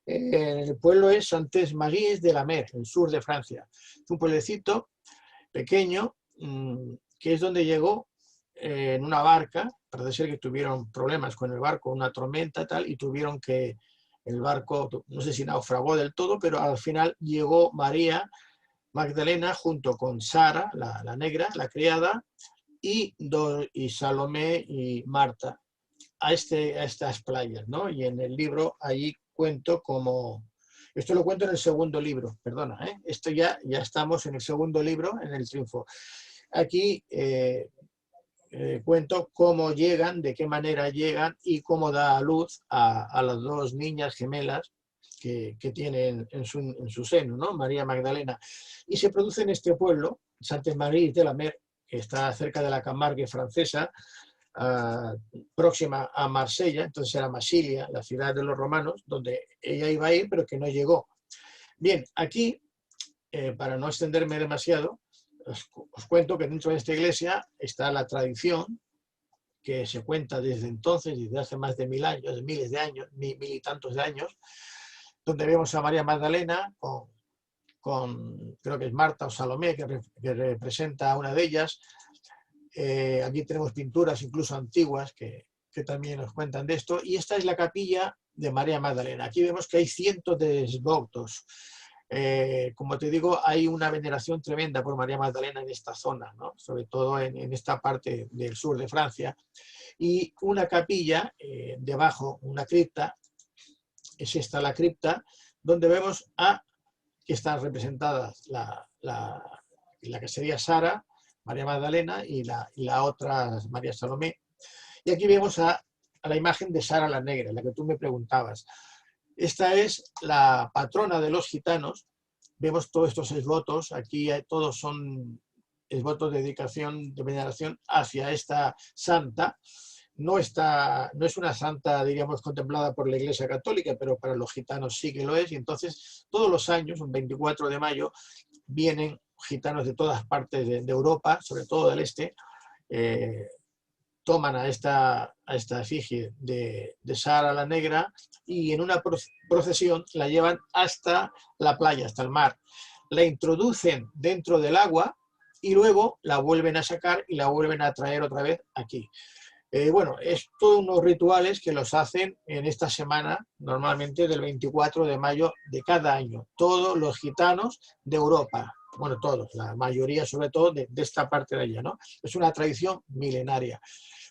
El pueblo es Saint-Maries de la Mer, en el sur de Francia. Es un pueblecito pequeño, que es donde llegó en una barca. Parece ser que tuvieron problemas con el barco, una tormenta tal, y tuvieron que, el barco, no sé si naufragó del todo, pero al final llegó María Magdalena junto con Sara, la negra, la criada, y Salomé y Marta a estas playas, ¿no? Y en el libro allí cuento como... Esto lo cuento en el segundo libro, perdona, ¿eh? Esto ya estamos en el segundo libro, en el Triunfo. Aquí cuento cómo llegan, de qué manera llegan y cómo da a luz a las dos niñas gemelas que tienen en su seno, ¿no? María Magdalena. Y se produce en este pueblo, Saint-Maries de la Mer, que está cerca de la Camargue francesa, próxima a Marsella, entonces era Masilia, la ciudad de los romanos, donde ella iba a ir, pero que no llegó. Bien, aquí, para no extenderme demasiado, os cuento que dentro de esta iglesia está la tradición que se cuenta desde entonces, desde hace más de 1000 años, miles de años, mil y tantos de años, donde vemos a María Magdalena con creo que es Marta o Salomé, que representa a una de ellas. Aquí tenemos pinturas incluso antiguas que también nos cuentan de esto. Y esta es la capilla de María Magdalena. Aquí vemos que hay cientos de devotos. Como te digo, hay una veneración tremenda por María Magdalena en esta zona, ¿no? Sobre todo en esta parte del sur de Francia. Y una capilla, debajo, una cripta, es esta la cripta, donde vemos que están representadas la que sería Sara, María Magdalena y la otra María Salomé. Y aquí vemos a la imagen de Sara la Negra, la que tú me preguntabas. Esta es la patrona de los gitanos. Vemos todos estos esvotos, aquí todos son esvotos de dedicación, de veneración hacia esta santa. No es una santa, diríamos, contemplada por la Iglesia Católica, pero para los gitanos sí que lo es. Y entonces, todos los años, un 24 de mayo, vienen gitanos de todas partes de Europa, sobre todo del este, toman a esta efigie de Sara la Negra y en una procesión la llevan hasta la playa, hasta el mar. La introducen dentro del agua y luego la vuelven a sacar y la vuelven a traer otra vez aquí. Bueno, es todos unos rituales que los hacen en esta semana, normalmente del 24 de mayo de cada año. Todos los gitanos de Europa, bueno, todos, la mayoría sobre todo de esta parte de allá, ¿no? Es una tradición milenaria.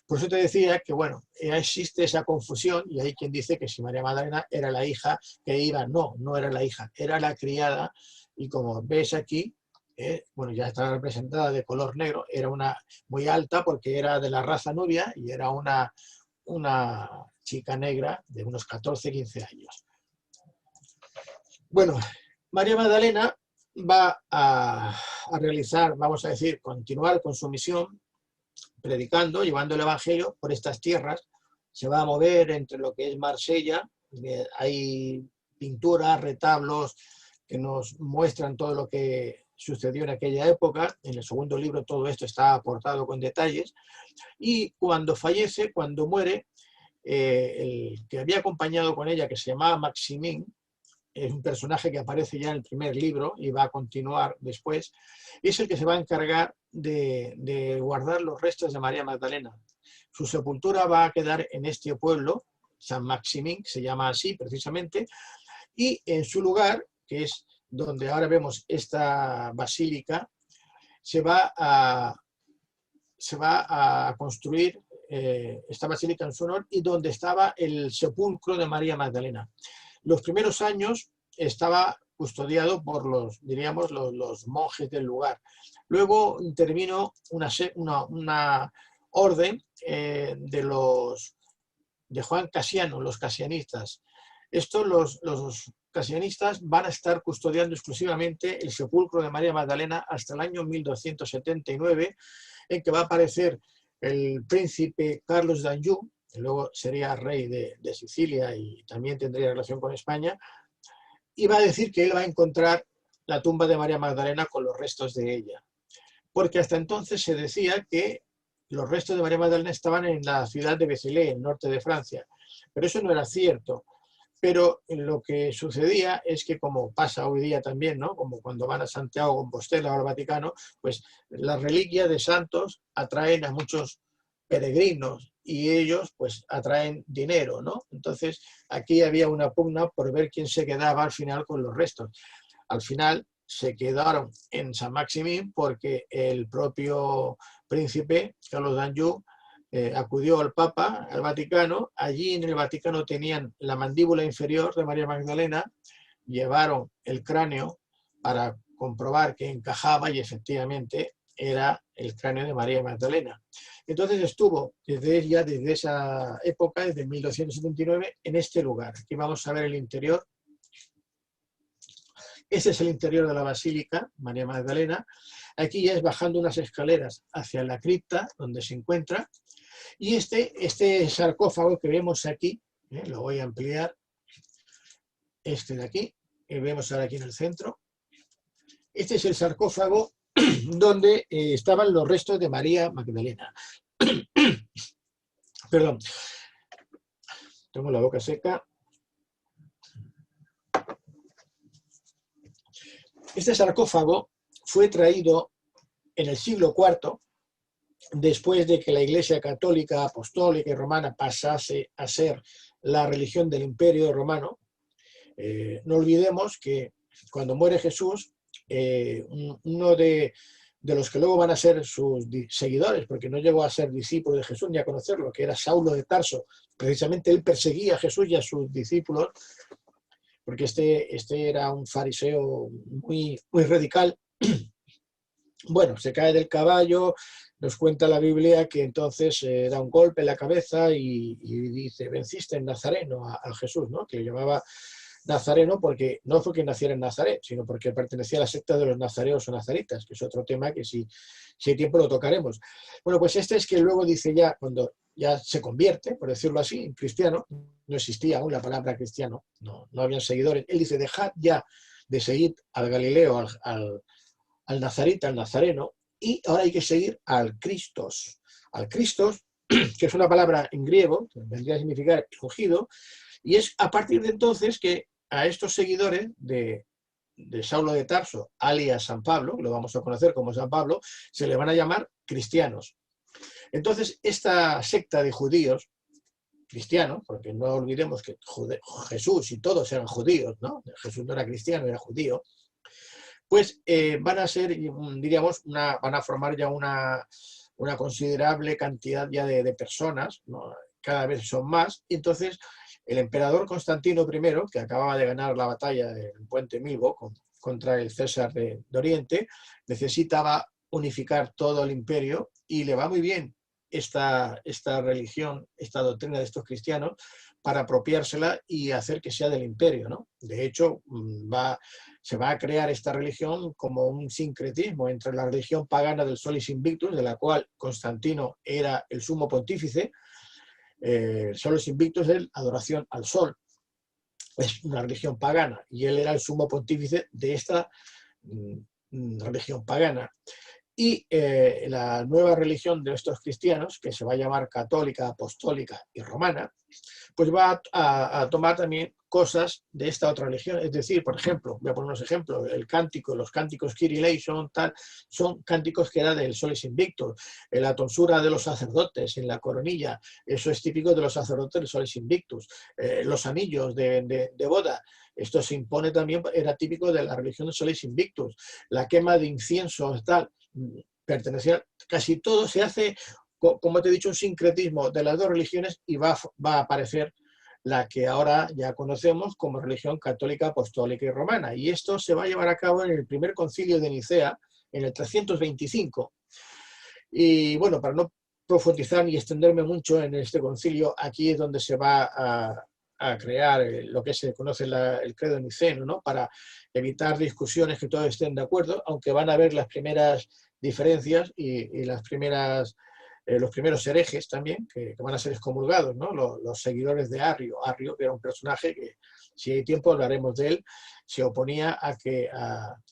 Por eso te decía que, bueno, existe esa confusión y hay quien dice que si María Magdalena era la hija que iba. No era la hija, era la criada. Y como ves aquí, bueno, ya está representada de color negro, era una muy alta porque era de la raza nubia y era una chica negra de unos 14, 15 años. Bueno, María Magdalena va a realizar, vamos a decir, continuar con su misión, predicando, llevando el Evangelio por estas tierras. Se va a mover entre lo que es Marsella, hay pinturas, retablos que nos muestran todo lo que sucedió en aquella época. En el segundo libro todo esto está aportado con detalles. Y cuando fallece, cuando muere, el que había acompañado con ella, que se llamaba Maximin, es un personaje que aparece ya en el primer libro y va a continuar después, es el que se va a encargar de guardar los restos de María Magdalena. Su sepultura va a quedar en este pueblo, San Maximín, se llama así precisamente, y en su lugar, que es donde ahora vemos esta basílica, se va a construir esta basílica en su honor y donde estaba el sepulcro de María Magdalena. Los primeros años estaba custodiado por diríamos, los monjes del lugar. Luego intervino una orden de Juan Casiano, los casianistas. Los casianistas van a estar custodiando exclusivamente el sepulcro de María Magdalena hasta el año 1279, en que va a aparecer el príncipe Carlos d'Anjou, que luego sería rey de Sicilia y también tendría relación con España, y va a decir que él va a encontrar la tumba de María Magdalena con los restos de ella. Porque hasta entonces se decía que los restos de María Magdalena estaban en la ciudad de Béziers, en norte de Francia. Pero eso no era cierto. Pero lo que sucedía es que, como pasa hoy día también, ¿no? Como cuando van a Santiago de Compostela o al Vaticano, pues las reliquias de santos atraen a muchos peregrinos y ellos pues atraen dinero, ¿no? Entonces aquí había una pugna por ver quién se quedaba al final con los restos. Al final se quedaron en San Maximín porque el propio príncipe Carlos d'Anjou acudió al Papa, al Vaticano. Allí en el Vaticano tenían la mandíbula inferior de María Magdalena, llevaron el cráneo para comprobar que encajaba y efectivamente era el cráneo de María Magdalena. Entonces estuvo desde esa época, desde 1279, en este lugar. Aquí vamos a ver el interior. Este es el interior de la Basílica, María Magdalena. Aquí ya es bajando unas escaleras hacia la cripta, donde se encuentra. Y este sarcófago que vemos aquí, lo voy a ampliar, este de aquí, que vemos ahora aquí en el centro. Este es el sarcófago donde estaban los restos de María Magdalena. Perdón, tengo la boca seca. Este sarcófago fue traído en el siglo IV, después de que la Iglesia católica, apostólica y romana pasase a ser la religión del Imperio Romano. No olvidemos que cuando muere Jesús, uno de los que luego van a ser sus seguidores, porque no llegó a ser discípulo de Jesús ni a conocerlo, que era Saulo de Tarso, precisamente él perseguía a Jesús y a sus discípulos, porque este era un fariseo muy, muy radical. Bueno, se cae del caballo, nos cuenta la Biblia que entonces da un golpe en la cabeza y dice, venciste en Nazareno a Jesús, ¿no? Que le llamaba Nazareno porque no fue que naciera en Nazaret, sino porque pertenecía a la secta de los nazareos o nazaritas, que es otro tema que si hay tiempo lo tocaremos. Bueno, pues este es que luego dice ya, cuando ya se convierte, por decirlo así, en cristiano, no existía aún la palabra cristiano, no habían seguidores, él dice, dejad ya de seguir al Galileo, al nazarita, al nazareno, y ahora hay que seguir al Christos. Al Christos, que es una palabra en griego, que vendría a significar escogido, y es a partir de entonces que a estos seguidores de Saulo de Tarso, alias San Pablo, lo vamos a conocer como San Pablo, se le van a llamar cristianos. Entonces, esta secta de judíos, cristianos, porque no olvidemos que Jesús y todos eran judíos, ¿no? Jesús no era cristiano, era judío, pues van a ser, diríamos, van a formar ya una considerable cantidad ya de personas, ¿no? Cada vez son más, y entonces el emperador Constantino I, que acababa de ganar la batalla del Puente Milvo contra el César de Oriente, necesitaba unificar todo el imperio y le va muy bien esta religión, esta doctrina de estos cristianos, para apropiársela y hacer que sea del imperio, ¿no? De hecho, se va a crear esta religión como un sincretismo entre la religión pagana del Solis Invictus, de la cual Constantino era el sumo pontífice. El Solis Invictus es adoración al sol, es una religión pagana, y él era el sumo pontífice de esta religión pagana. Y la nueva religión de estos cristianos, que se va a llamar católica, apostólica y romana, pues va a tomar también cosas de esta otra religión. Es decir, por ejemplo, voy a poner unos ejemplos, el cántico, los cánticos Kyrie eleison, tal, son cánticos que era del Solis Invictus, la tonsura de los sacerdotes en la coronilla, eso es típico de los sacerdotes del Solis Invictus, los anillos de boda, esto se impone también, era típico de la religión del Solis Invictus, la quema de incienso, tal, pertenecía, casi todo se hace, como te he dicho, un sincretismo de las dos religiones y va a aparecer la que ahora ya conocemos como religión católica, apostólica y romana. Y esto se va a llevar a cabo en el primer concilio de Nicea, en el 325. Y bueno, para no profundizar ni extenderme mucho en este concilio, aquí es donde se va a crear lo que se conoce el credo niceno, ¿no? Para evitar discusiones, que todos estén de acuerdo, aunque van a haber las primeras diferencias y las primeras... los primeros herejes también, que van a ser excomulgados, ¿no? Los seguidores de Arrio. Arrio, que era un personaje que, si hay tiempo, hablaremos de él, se oponía a que,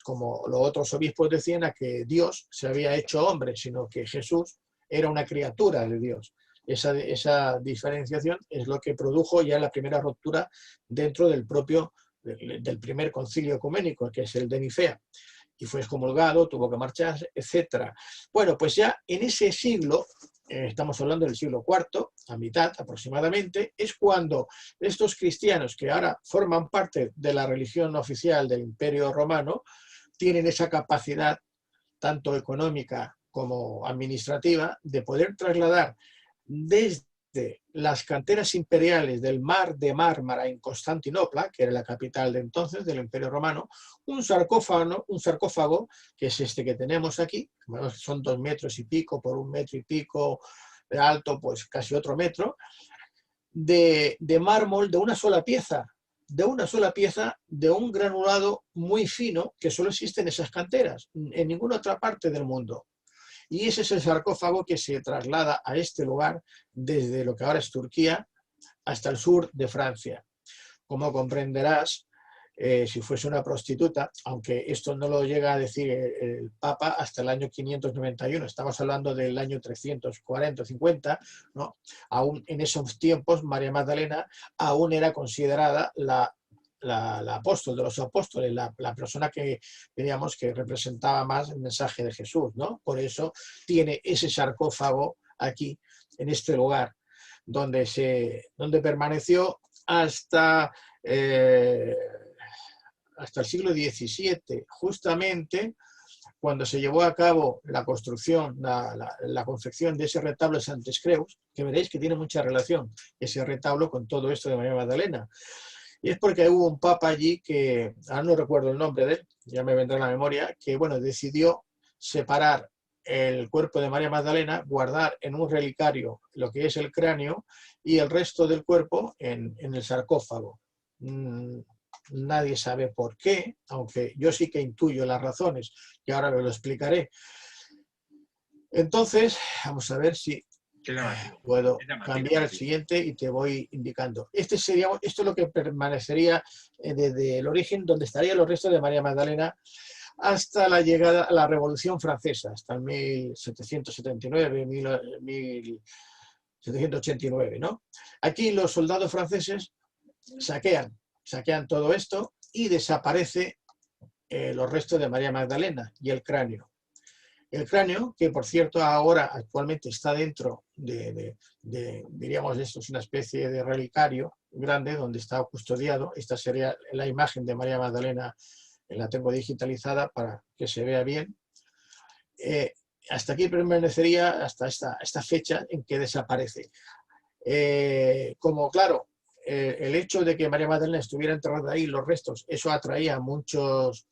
como los otros obispos decían, a que Dios se había hecho hombre, sino que Jesús era una criatura de Dios. Esa diferenciación es lo que produjo ya la primera ruptura dentro del primer concilio ecuménico, que es el de Nicea. Y fue excomulgado, tuvo que marcharse, etc. Bueno, pues ya en ese siglo, estamos hablando del siglo IV, a mitad aproximadamente, es cuando estos cristianos que ahora forman parte de la religión oficial del Imperio Romano, tienen esa capacidad, tanto económica como administrativa, de poder trasladar desde las canteras imperiales del Mar de Mármara en Constantinopla, que era la capital de entonces del Imperio Romano, un sarcófago, que es este que tenemos aquí, son 2 metros y pico por 1 metro y pico de alto, pues casi otro metro, de mármol de una sola pieza, de un granulado muy fino que solo existe en esas canteras, en ninguna otra parte del mundo. Y ese es el sarcófago que se traslada a este lugar desde lo que ahora es Turquía hasta el sur de Francia. Como comprenderás, si fuese una prostituta, aunque esto no lo llega a decir el Papa hasta el año 591, estamos hablando del año 340-50, ¿no? Aún en esos tiempos María Magdalena aún era considerada la apóstol de los apóstoles, la persona que, diríamos, que representaba más el mensaje de Jesús, ¿no? Por eso tiene ese sarcófago aquí, en este lugar, donde permaneció hasta el siglo XVII, justamente cuando se llevó a cabo la construcción, la confección de ese retablo de Santes Creus, que veréis que tiene mucha relación ese retablo con todo esto de María Magdalena. Y es porque hubo un papa allí que, ahora no recuerdo el nombre de él, ya me vendrá a la memoria, que bueno, decidió separar el cuerpo de María Magdalena, guardar en un relicario lo que es el cráneo y el resto del cuerpo en el sarcófago. Nadie sabe por qué, aunque yo sí que intuyo las razones, que ahora me lo explicaré. Entonces, vamos a ver si puedo cambiar el siguiente y te voy indicando. Esto es lo que permanecería desde el origen, donde estarían los restos de María Magdalena, hasta la llegada a la Revolución Francesa, hasta el 1779, 1789, ¿no? Aquí los soldados franceses saquean todo esto y desaparece los restos de María Magdalena y el cráneo. El cráneo, que por cierto ahora actualmente está dentro diríamos, esto es una especie de relicario grande donde está custodiado. Esta sería la imagen de María Magdalena, la tengo digitalizada para que se vea bien. Hasta aquí permanecería hasta esta fecha en que desaparece. Como claro, el hecho de que María Magdalena estuviera enterrada ahí, los restos, eso atraía a muchos,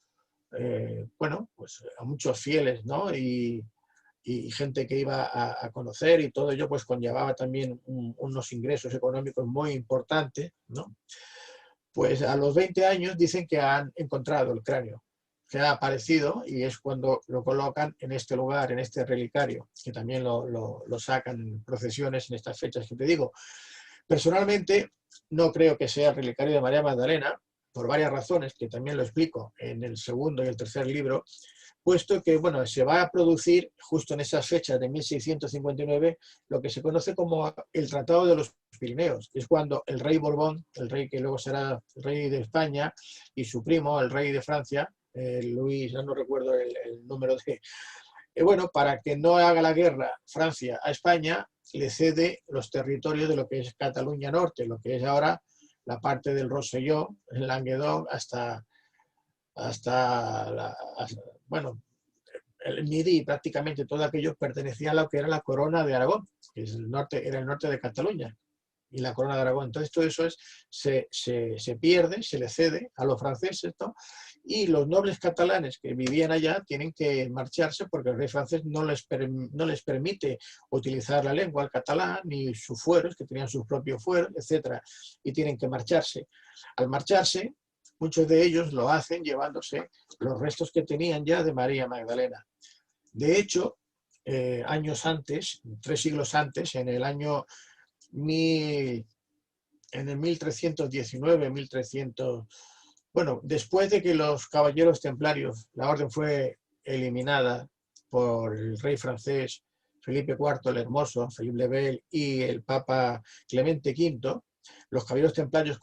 bueno, pues a muchos fieles, ¿no? Y gente que iba a conocer, y todo ello pues conllevaba también unos ingresos económicos muy importantes, ¿no? Pues a los 20 años dicen que han encontrado el cráneo, que ha aparecido, y es cuando lo colocan en este lugar, en este relicario, que también lo sacan en procesiones en estas fechas que te digo. Personalmente no creo que sea el relicario de María Magdalena, por varias razones, que también lo explico en el segundo y el tercer libro, puesto que bueno, se va a producir justo en esas fechas de 1659 lo que se conoce como el Tratado de los Pirineos, que es cuando el rey Borbón, el rey que luego será el rey de España, y su primo, el rey de Francia, Luis, no recuerdo el número de... bueno, para que no haga la guerra Francia a España, le cede los territorios de lo que es Cataluña Norte, lo que es ahora la parte del Rosselló, el Languedoc, bueno, el Midi, prácticamente todo aquello pertenecía a lo que era la corona de Aragón, que es el norte, era el norte de Cataluña, y la corona de Aragón. Entonces todo eso se pierde, se le cede a los franceses, ¿no? Y los nobles catalanes que vivían allá tienen que marcharse porque el rey francés no les permite utilizar la lengua catalán ni sus fueros, que tenían sus propios fueros, etc. Y tienen que marcharse. Al marcharse, muchos de ellos lo hacen llevándose los restos que tenían ya de María Magdalena. De hecho, años antes, 3 siglos antes, en el 1319, 1300, bueno, después de que los caballeros templarios, la orden fue eliminada por el rey francés Felipe IV el Hermoso, Philippe le Bel, y el Papa Clemente V, los caballeros templarios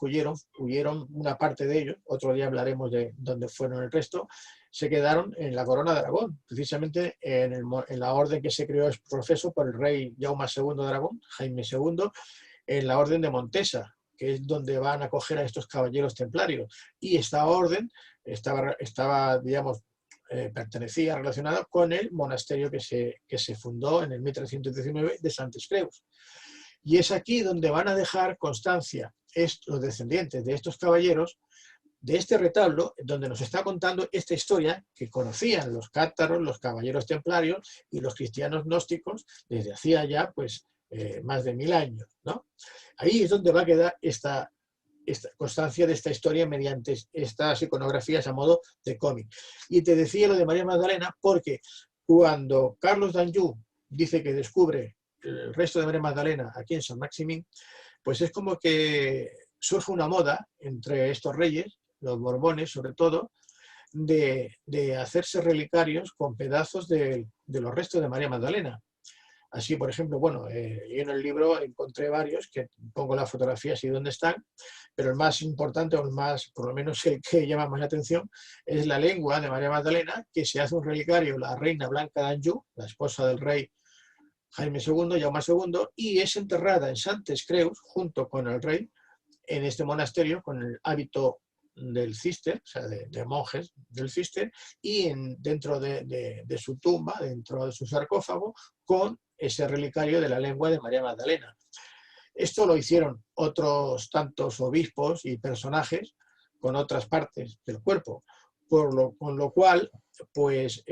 huyeron una parte de ellos, otro día hablaremos de dónde fueron el resto, se quedaron en la corona de Aragón, precisamente en la orden que se creó profeso por el rey Jaume II de Aragón, Jaime II, en la orden de Montesa, que es donde van a acoger a estos caballeros templarios. Y esta orden estaba digamos, pertenecía, relacionada con el monasterio que se fundó en el 1319 de Santes Creus. Y es aquí donde van a dejar constancia los descendientes de estos caballeros de este retablo, donde nos está contando esta historia que conocían los cátaros, los caballeros templarios y los cristianos gnósticos desde hacía ya pues más de 1000 años, ¿no? Ahí es donde va a quedar esta constancia de esta historia mediante estas iconografías a modo de cómic. Y te decía lo de María Magdalena porque cuando Carlos d'Anjou dice que descubre el resto de María Magdalena aquí en San Maximín, pues es como que surge una moda entre estos reyes, los Borbones sobre todo, de hacerse relicarios con pedazos de los restos de María Magdalena. Así, por ejemplo, bueno, yo en el libro encontré varios, que pongo las fotografías y dónde están, pero el más importante, o el más, por lo menos el que llama más la atención, es la lengua de María Magdalena, que se hace un relicario, la reina Blanca d'Anjou, la esposa del rey Jaime II, Jaume II, y es enterrada en Santes Creus, junto con el rey, en este monasterio, con el hábito del cister, o sea, de monjes del cister, y dentro de su tumba, dentro de su sarcófago, con ese relicario de la lengua de María Magdalena. Esto lo hicieron otros tantos obispos y personajes con otras partes del cuerpo, con lo cual, pues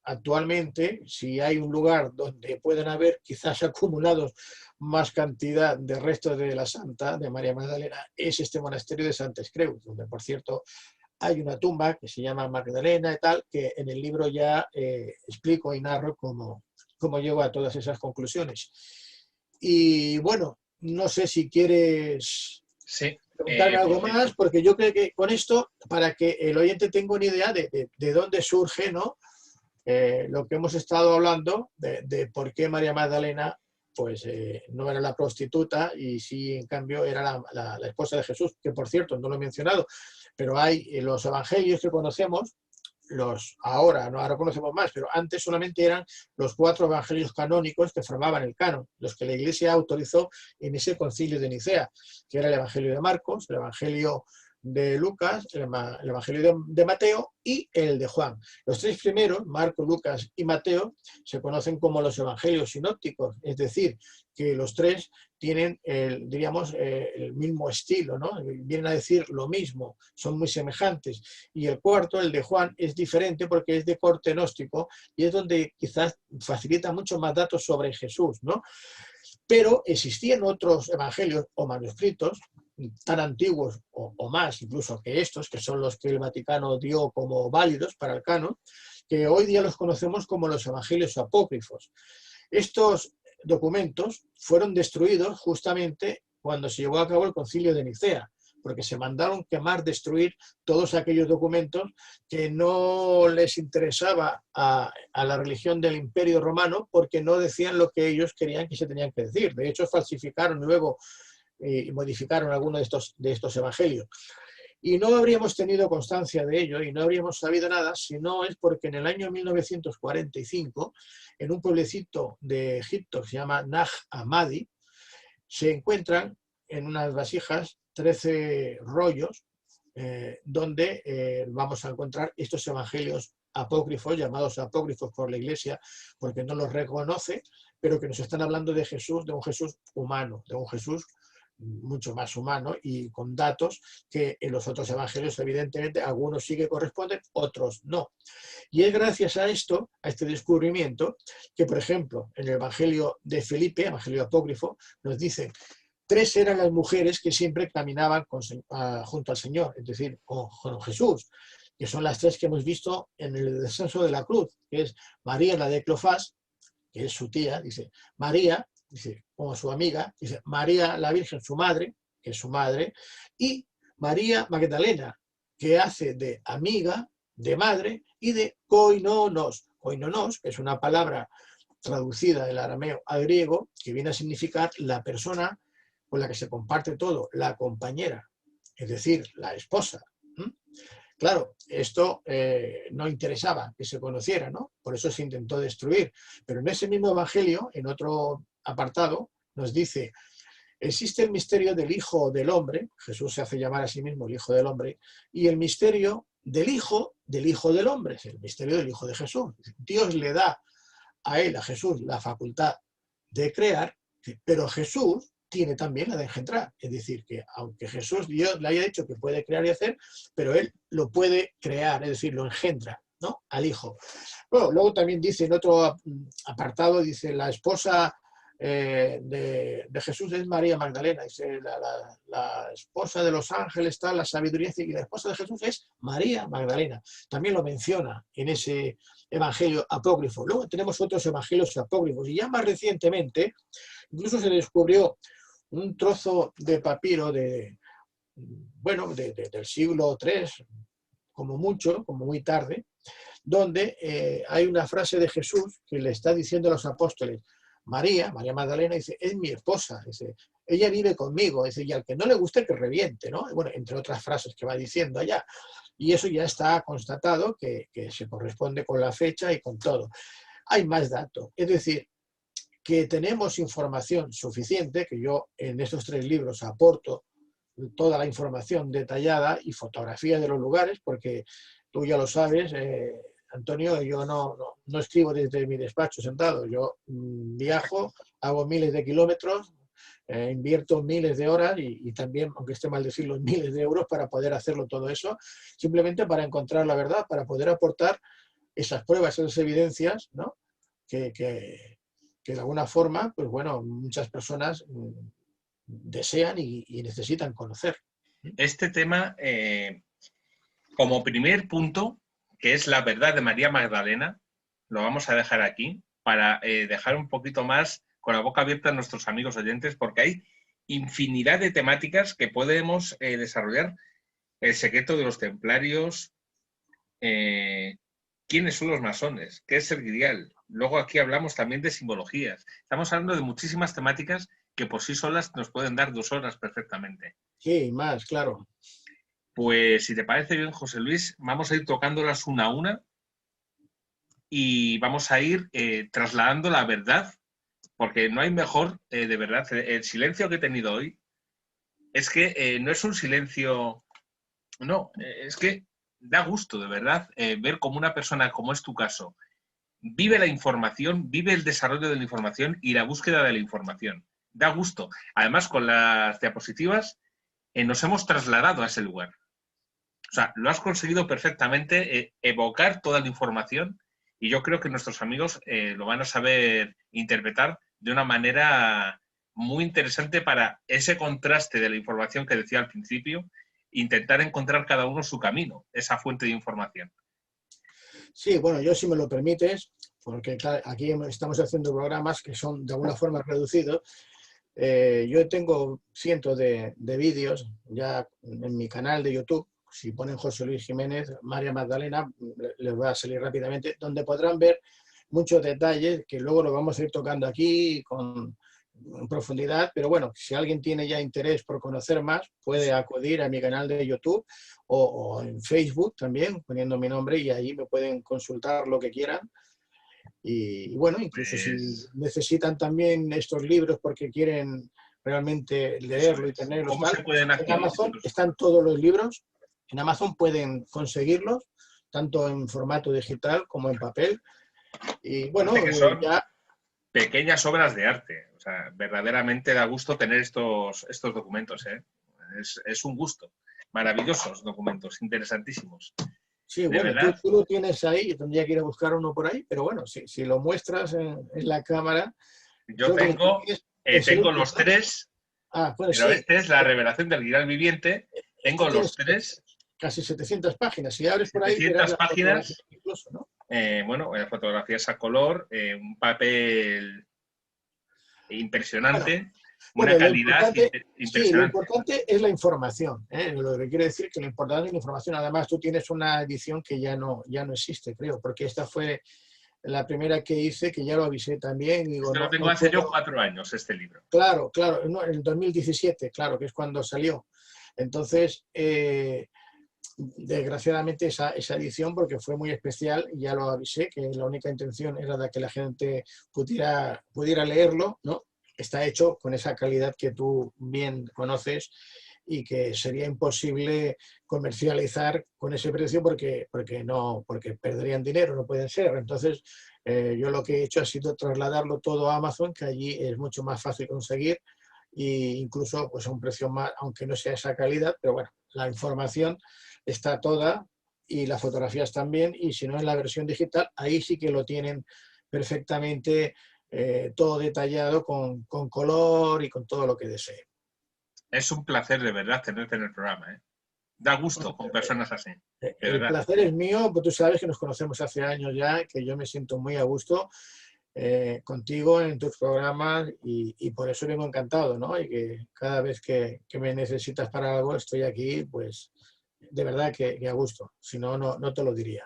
actualmente, si hay un lugar donde pueden haber quizás acumulados más cantidad de restos de la santa, de María Magdalena, es este monasterio de Santes Creus, donde, por cierto, hay una tumba que se llama Magdalena y tal, que en el libro ya explico y narro cómo llego a todas esas conclusiones. Y bueno, no sé si quieres preguntarme algo más, porque yo creo que con esto, para que el oyente tenga una idea de dónde surge, ¿no? Lo que hemos estado hablando de por qué María Magdalena pues no era la prostituta y sí, en cambio, era la esposa de Jesús, que por cierto, no lo he mencionado, pero hay los evangelios que conocemos, ahora conocemos más, pero antes solamente eran los 4 evangelios canónicos que formaban el canon, los que la Iglesia autorizó en ese concilio de Nicea, que era el evangelio de Marcos, el evangelio de Lucas, el evangelio de Mateo y el de Juan. Los 3 primeros, Marcos, Lucas y Mateo, se conocen como los evangelios sinópticos, es decir, que los 3 tienen, diríamos, el mismo estilo, ¿no? Vienen a decir lo mismo, son muy semejantes. Y el cuarto, el de Juan, es diferente porque es de corte gnóstico y es donde quizás facilita mucho más datos sobre Jesús, ¿no? Pero existían otros evangelios o manuscritos tan antiguos o más incluso que estos, que son los que el Vaticano dio como válidos para el canon, que hoy día los conocemos como los evangelios apócrifos. Estos documentos fueron destruidos justamente cuando se llevó a cabo el concilio de Nicea, porque se mandaron quemar, destruir todos aquellos documentos que no les interesaba a la religión del Imperio Romano, porque no decían lo que ellos querían que se tenían que decir. De hecho, falsificaron luego y modificaron algunos de estos evangelios. Y no habríamos tenido constancia de ello y no habríamos sabido nada si no es porque en el año 1945, en un pueblecito de Egipto que se llama Nag Hammadi, se encuentran en unas vasijas 13 rollos donde vamos a encontrar estos evangelios apócrifos, llamados apócrifos por la Iglesia, porque no los reconoce, pero que nos están hablando de Jesús, de un Jesús humano, de un Jesús mucho más humano y con datos que en los otros evangelios, evidentemente, algunos sí que corresponden, otros no. Y es gracias a esto, a este descubrimiento, que, por ejemplo, en el evangelio de Felipe, evangelio apócrifo, nos dicen 3 eran las mujeres que siempre caminaban junto al Señor, es decir, con Jesús, que son las 3 que hemos visto en el descenso de la cruz, que es María, la de Cleofás, que es su tía, dice María, dice, como su amiga, dice María la Virgen, su madre, que es su madre, y María Magdalena, que hace de amiga, de madre y de koinonos. Koinonos, que es una palabra traducida del arameo al griego, que viene a significar la persona con la que se comparte todo, la compañera, es decir, la esposa. Claro, esto no interesaba que se conociera, ¿no? Por eso se intentó destruir. Pero en ese mismo evangelio, en otro apartado, nos dice, existe el misterio del Hijo del Hombre, Jesús se hace llamar a sí mismo el Hijo del Hombre, y el misterio del Hijo del Hombre, es el misterio del Hijo de Jesús. Dios le da a él, a Jesús, la facultad de crear, pero Jesús tiene también la de engendrar. Es decir, que aunque Jesús, Dios le haya dicho que puede crear y hacer, pero él lo puede crear, es decir, lo engendra, ¿no? Al Hijo. Bueno, luego también dice en otro apartado, dice la esposa de Jesús es María Magdalena, dice la esposa de los ángeles está la sabiduría, y la esposa de Jesús es María Magdalena. También lo menciona en ese evangelio apócrifo. Luego tenemos otros evangelios apócrifos y ya más recientemente incluso se descubrió un trozo de papiro del siglo III, como mucho, como muy tarde, donde hay una frase de Jesús que le está diciendo a los apóstoles, María Magdalena, dice, es mi esposa, dice, ella vive conmigo, dice, y al que no le guste que reviente, ¿no? Bueno, entre otras frases que va diciendo allá. Y eso ya está constatado que se corresponde con la fecha y con todo. Hay más datos, es decir, que tenemos información suficiente, que yo en estos 3 libros aporto toda la información detallada y fotografías de los lugares, porque tú ya lo sabes, Antonio, yo no escribo desde mi despacho sentado, yo viajo, hago miles de kilómetros, invierto miles de horas y también, aunque esté mal decirlo, miles de euros para poder hacerlo todo eso, simplemente para encontrar la verdad, para poder aportar esas pruebas, esas evidencias, ¿no? que de alguna forma, pues bueno, muchas personas desean y necesitan conocer. Este tema, como primer punto, que es la verdad de María Magdalena, lo vamos a dejar aquí para dejar un poquito más con la boca abierta a nuestros amigos oyentes, porque hay infinidad de temáticas que podemos desarrollar. El secreto de los templarios, quiénes son los masones, qué es el grial. Luego aquí hablamos también de simbologías. Estamos hablando de muchísimas temáticas que por sí solas nos pueden dar 2 horas perfectamente. Sí, más, claro. Pues si te parece bien, José Luis, vamos a ir tocándolas una a una y vamos a ir trasladando la verdad, porque no hay mejor, de verdad, el silencio que he tenido hoy es que no es un silencio, no, es que da gusto, de verdad, ver cómo una persona, como es tu caso, vive la información, vive el desarrollo de la información y la búsqueda de la información. Da gusto. Además, con las diapositivas nos hemos trasladado a ese lugar. O sea, lo has conseguido perfectamente, evocar toda la información y yo creo que nuestros amigos lo van a saber interpretar de una manera muy interesante para ese contraste de la información que decía al principio, intentar encontrar cada uno su camino, esa fuente de información. Sí, bueno, yo si me lo permites, porque claro, aquí estamos haciendo programas que son de alguna forma reducidos, Yo tengo cientos de vídeos ya en mi canal de YouTube. Si ponen José Luis Jiménez, María Magdalena, les va a salir rápidamente, donde podrán ver muchos detalles que luego los vamos a ir tocando aquí en profundidad, pero bueno, si alguien tiene ya interés por conocer más, puede acudir a mi canal de YouTube o en Facebook también, poniendo mi nombre, y ahí me pueden consultar lo que quieran. Y bueno, incluso si Pues, necesitan también estos libros porque quieren realmente eso leerlo y es. tenerlos ¿Cómo tal, se pueden en adquirir Amazon estos? están todos los libros. En Amazon pueden conseguirlos, tanto en formato digital como en papel. Y Parece bueno, que son ya... pequeñas obras de arte. O sea, verdaderamente da gusto tener estos documentos, ¿eh? Es un gusto. Maravillosos documentos, interesantísimos. Sí, De bueno, tú verdad, lo tienes ahí, yo tendría que ir a buscar uno por ahí, pero bueno, si lo muestras en la cámara, yo creo que lo tienes, es el tengo único, los ¿no? tres, Ah, bueno, pero sí, este es la revelación del Grial viviente. este Tengo tiene los tres, casi 700 páginas. Si abres por ahí, verás 700 la fotografía páginas, incluso, ¿no? bueno, fotografías a color, un papel Bueno, impresionante, una bueno, lo calidad importante, sí, lo impresionante. importante es la información, ¿eh? Lo que quiere decir que lo importante es la información. Además, tú tienes una edición que ya no existe, creo, porque esta fue la primera que hice, que ya lo avisé también. Digo, Este lo no, tengo no hace yo puedo. 4 años, este libro. Claro, claro, no, en el 2017, claro, que es cuando salió. Entonces, desgraciadamente esa edición, porque fue muy especial, ya lo avisé, que la única intención era de que la gente pudiera leerlo, ¿no? Está hecho con esa calidad que tú bien conoces y que sería imposible comercializar con ese precio porque perderían dinero, no pueden ser. Entonces, yo lo que he hecho ha sido trasladarlo todo a Amazon, que allí es mucho más fácil conseguir e incluso pues a un precio más, aunque no sea esa calidad, pero bueno, la información está toda y las fotografías también, y si no en la versión digital, ahí sí que lo tienen perfectamente todo detallado con color y con todo lo que desee. Es un placer de verdad tenerte en el programa, ¿eh? Da gusto con personas así, de El verdad. placer es mío, pues tú sabes que nos conocemos hace años ya, que yo me siento muy a gusto contigo en tus programas y por eso vengo encantado, ¿no? Y que cada vez que me necesitas para algo estoy aquí, pues de verdad que a gusto, si no, no te lo diría.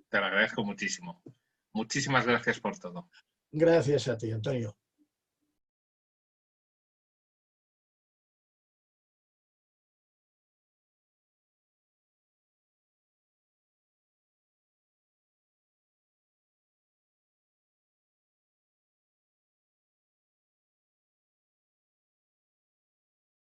Te lo agradezco muchísimo. Muchísimas gracias por todo. Gracias a ti, Antonio.